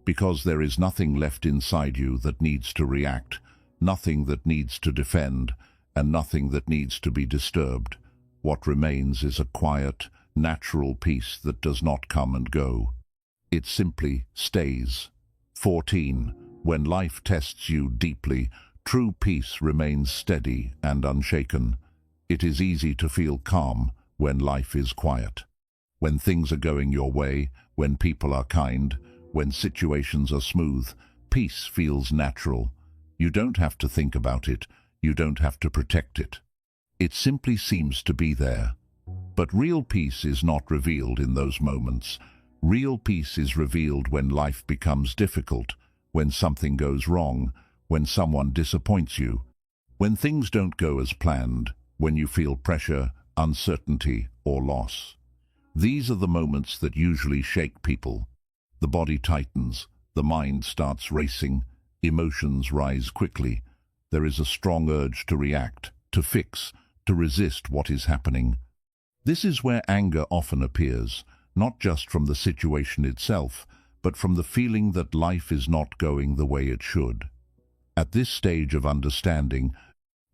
Because there is nothing left inside you that needs to react, nothing that needs to defend, and nothing that needs to be disturbed. What remains is a quiet, natural peace that does not come and go. It simply stays. 14. When life tests you deeply, true peace remains steady and unshaken. It is easy to feel calm when life is quiet. When things are going your way, when people are kind, when situations are smooth, peace feels natural. You don't have to think about it. You don't have to protect it. It simply seems to be there. But real peace is not revealed in those moments. Real peace is revealed when life becomes difficult, when something goes wrong, when someone disappoints you, when things don't go as planned, when you feel pressure, uncertainty, or loss. These are the moments that usually shake people. The body tightens, the mind starts racing, emotions rise quickly. There is a strong urge to react, to fix, to resist what is happening. This is where anger often appears, not just from the situation itself, but from the feeling that life is not going the way it should. At this stage of understanding,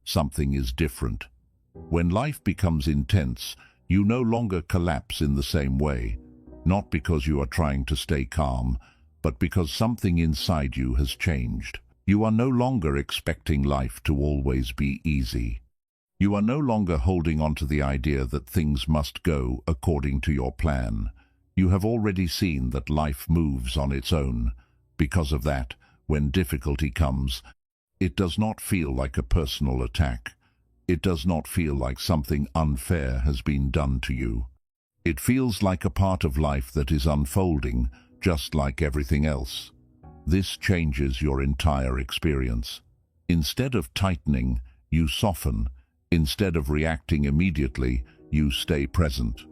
something is different. When life becomes intense, you no longer collapse in the same way, not because you are trying to stay calm, but because something inside you has changed. You are no longer expecting life to always be easy. You are no longer holding on to the idea that things must go according to your plan. You have already seen that life moves on its own. Because of that, when difficulty comes, it does not feel like a personal attack. It does not feel like something unfair has been done to you. It feels like a part of life that is unfolding, just like everything else. This changes your entire experience. Instead of tightening, you soften. Instead of reacting immediately, you stay present.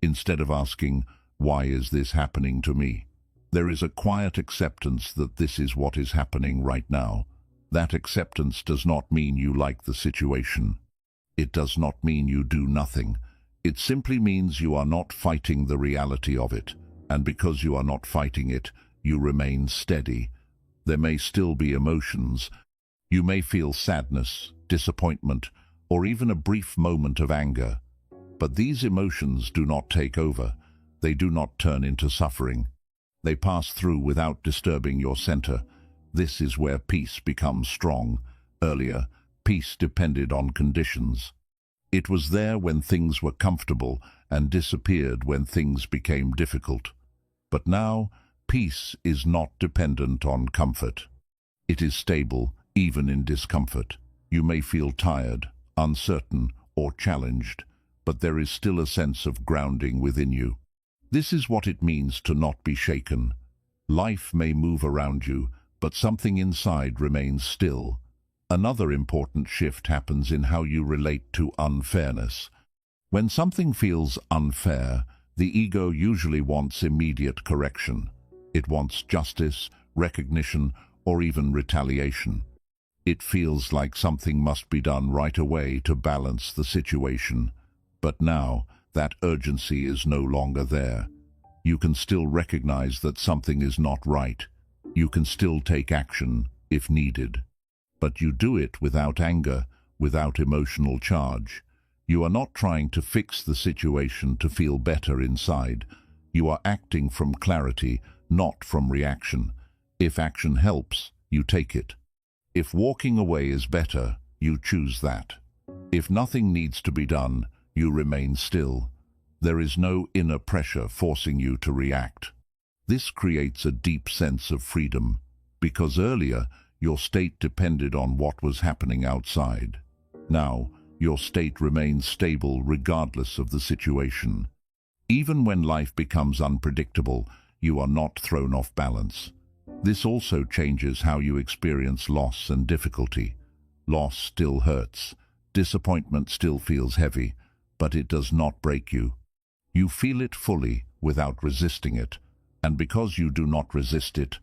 Instead of asking, "Why is this happening to me?" there is a quiet acceptance that this is what is happening right now. That acceptance does not mean you like the situation. It does not mean you do nothing. It simply means you are not fighting the reality of it. And because you are not fighting it, you remain steady. There may still be emotions. You may feel sadness, disappointment, or even a brief moment of anger. But these emotions do not take over. They do not turn into suffering. They pass through without disturbing your center. This is where peace becomes strong. Earlier, peace depended on conditions. It was there when things were comfortable and disappeared when things became difficult. But now, peace is not dependent on comfort. It is stable, even in discomfort. You may feel tired, uncertain, or challenged, but there is still a sense of grounding within you. This is what it means to not be shaken. Life may move around you, but something inside remains still. Another important shift happens in how you relate to unfairness. When something feels unfair, The ego usually wants immediate correction. It wants justice, recognition, or even retaliation. It feels like something must be done right away to balance the situation. But now, that urgency is no longer there. You can still recognize that something is not right. You can still take action if needed. But you do it without anger, without emotional charge. You are not trying to fix the situation to feel better inside. You are acting from clarity, not from reaction. If action helps, you take it. If walking away is better, you choose that. If nothing needs to be done, you remain still. There is no inner pressure forcing you to react. This creates a deep sense of freedom, because earlier your state depended on what was happening outside. Now, your state remains stable regardless of the situation. Even when life becomes unpredictable, you are not thrown off balance. This also changes how you experience loss and difficulty. Loss still hurts. Disappointment still feels heavy, but it does not break you. You feel it fully without resisting it, and because you do not resist it,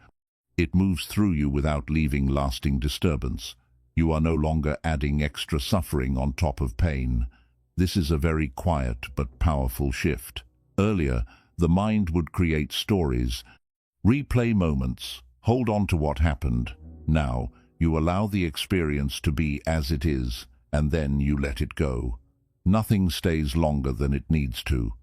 it moves through you without leaving lasting disturbance. You are no longer adding extra suffering on top of pain. This is a very quiet but powerful shift. Earlier, the mind would create stories, replay moments, hold on to what happened. Now, you allow the experience to be as it is, and then you let it go. Nothing stays longer than it needs to.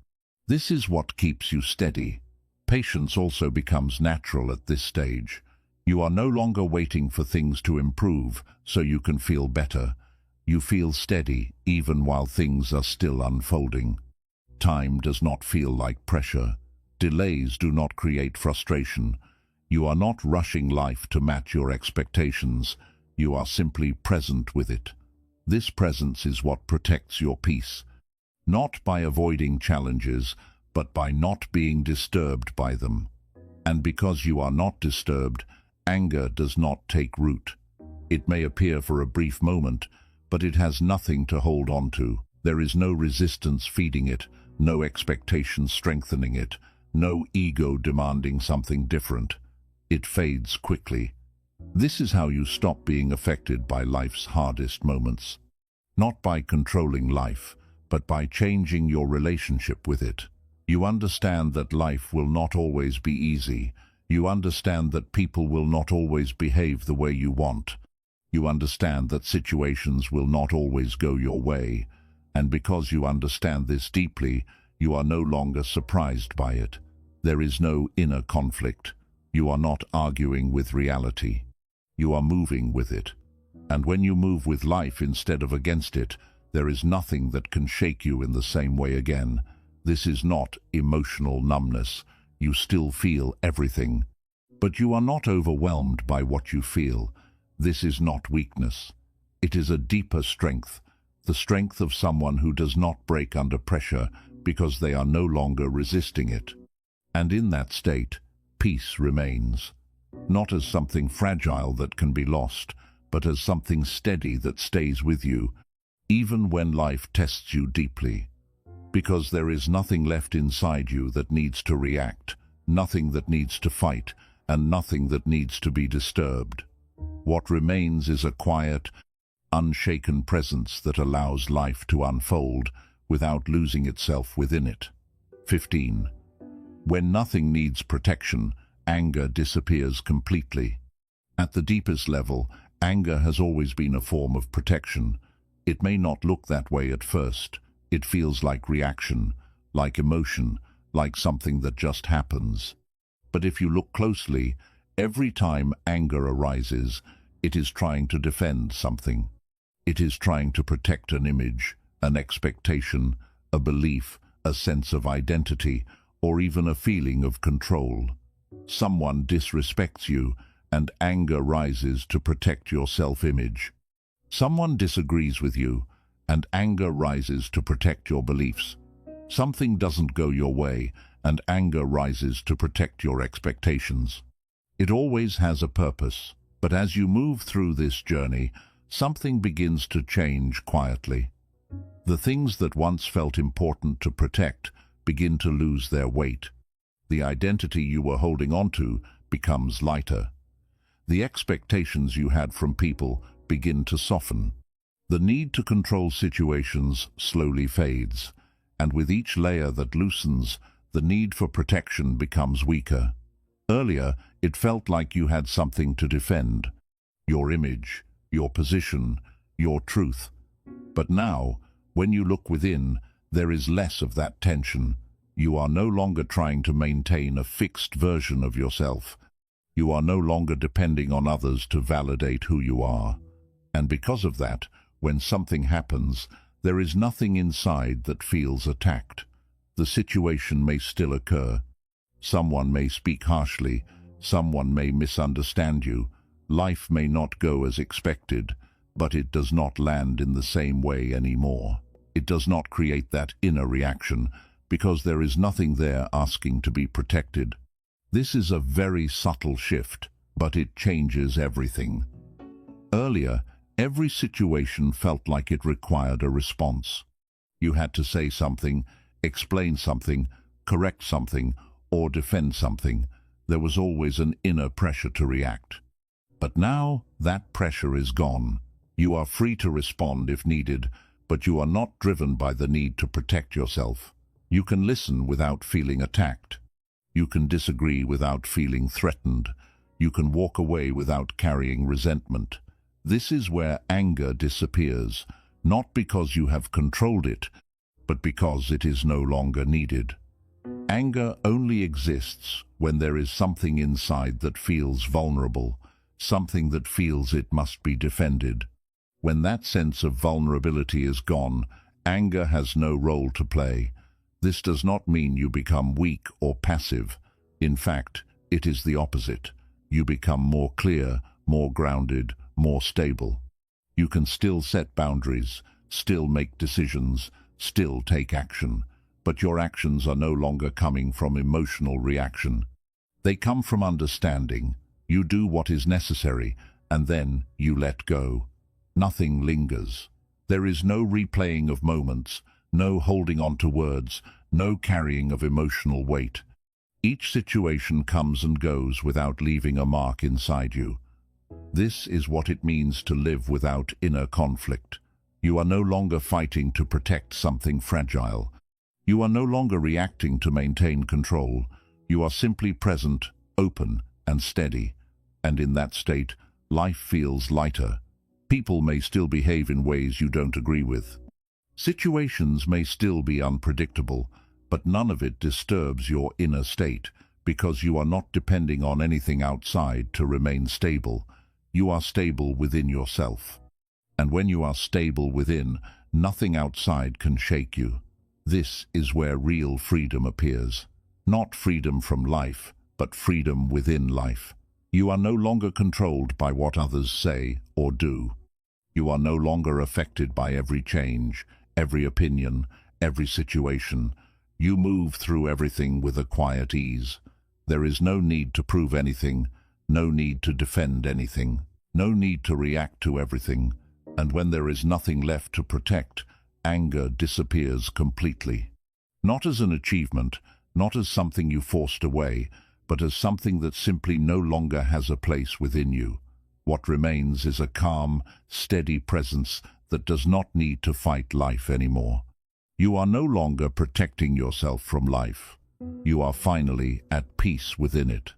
This is what keeps you steady. Patience also becomes natural at this stage. You are no longer waiting for things to improve so you can feel better. You feel steady even while things are still unfolding. Time does not feel like pressure. Delays do not create frustration. You are not rushing life to match your expectations. You are simply present with it. This presence is what protects your peace, not by avoiding challenges, but by not being disturbed by them. And because you are not disturbed, anger does not take root. It may appear for a brief moment, but it has nothing to hold on to. There is no resistance feeding it, no expectation strengthening it, no ego demanding something different. It fades quickly. This is how you stop being affected by life's hardest moments. Not by controlling life, but by changing your relationship with it. You understand that life will not always be easy. You understand that people will not always behave the way you want. You understand that situations will not always go your way. And because you understand this deeply, you are no longer surprised by it. There is no inner conflict. You are not arguing with reality. You are moving with it. And when you move with life instead of against it, there is nothing that can shake you in the same way again. This is not emotional numbness. You still feel everything. But you are not overwhelmed by what you feel. This is not weakness. It is a deeper strength, the strength of someone who does not break under pressure because they are no longer resisting it. And in that state, peace remains, not as something fragile that can be lost, but as something steady that stays with you, even when life tests you deeply. Because there is nothing left inside you that needs to react, nothing that needs to fight, and nothing that needs to be disturbed. What remains is a quiet, unshaken presence that allows life to unfold without losing itself within it. 15. When nothing needs protection, anger disappears completely. At the deepest level, anger has always been a form of protection. It may not look that way at first. It feels like reaction, like emotion, like something that just happens. But if you look closely, every time anger arises, it is trying to defend something. It is trying to protect an image, an expectation, a belief, a sense of identity, or even a feeling of control. Someone disrespects you, and anger rises to protect your self-image. Someone disagrees with you, and anger rises to protect your beliefs. Something doesn't go your way, and anger rises to protect your expectations. It always has a purpose, but as you move through this journey, something begins to change quietly. The things that once felt important to protect begin to lose their weight. The identity you were holding onto becomes lighter. The expectations you had from people begin to soften. The need to control situations slowly fades, and with each layer that loosens, the need for protection becomes weaker. Earlier, it felt like you had something to defend: your image, your position, your truth. But now, when you look within, there is less of that tension. You are no longer trying to maintain a fixed version of yourself. You are no longer depending on others to validate who you are. And because of that, when something happens, there is nothing inside that feels attacked. The situation may still occur. Someone may speak harshly. Someone may misunderstand you. Life may not go as expected, but it does not land in the same way anymore. It does not create that inner reaction, because there is nothing there asking to be protected. This is a very subtle shift, but it changes everything. Earlier, every situation felt like it required a response. You had to say something, explain something, correct something, or defend something. There was always an inner pressure to react. But now, that pressure is gone. You are free to respond if needed, but you are not driven by the need to protect yourself. You can listen without feeling attacked. You can disagree without feeling threatened. You can walk away without carrying resentment. This is where anger disappears, not because you have controlled it, but because it is no longer needed. Anger only exists when there is something inside that feels vulnerable, something that feels it must be defended. When that sense of vulnerability is gone, anger has no role to play. This does not mean you become weak or passive. In fact, it is the opposite. You become more clear, more grounded, more stable. You can still set boundaries, still make decisions, still take action, but your actions are no longer coming from emotional reaction. They come from understanding. You do what is necessary, and then you let go. Nothing lingers. There is no replaying of moments, no holding on to words, no carrying of emotional weight. Each situation comes and goes without leaving a mark inside you. This is what it means to live without inner conflict. You are no longer fighting to protect something fragile. You are no longer reacting to maintain control. You are simply present, open, and steady. And in that state, life feels lighter. People may still behave in ways you don't agree with. Situations may still be unpredictable, but none of it disturbs your inner state, because you are not depending on anything outside to remain stable. You are stable within yourself. And when you are stable within, nothing outside can shake you. This is where real freedom appears. Not freedom from life, but freedom within life. You are no longer controlled by what others say or do. You are no longer affected by every change, every opinion, every situation. You move through everything with a quiet ease. There is no need to prove anything, no need to defend anything, no need to react to everything. And when there is nothing left to protect, anger disappears completely. Not as an achievement, not as something you forced away, but as something that simply no longer has a place within you. What remains is a calm, steady presence that does not need to fight life anymore. You are no longer protecting yourself from life. You are finally at peace within it.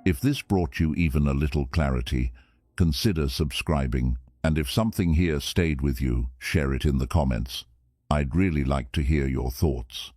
If this brought you even a little clarity, consider subscribing, and if something here stayed with you, share it in the comments. I'd really like to hear your thoughts.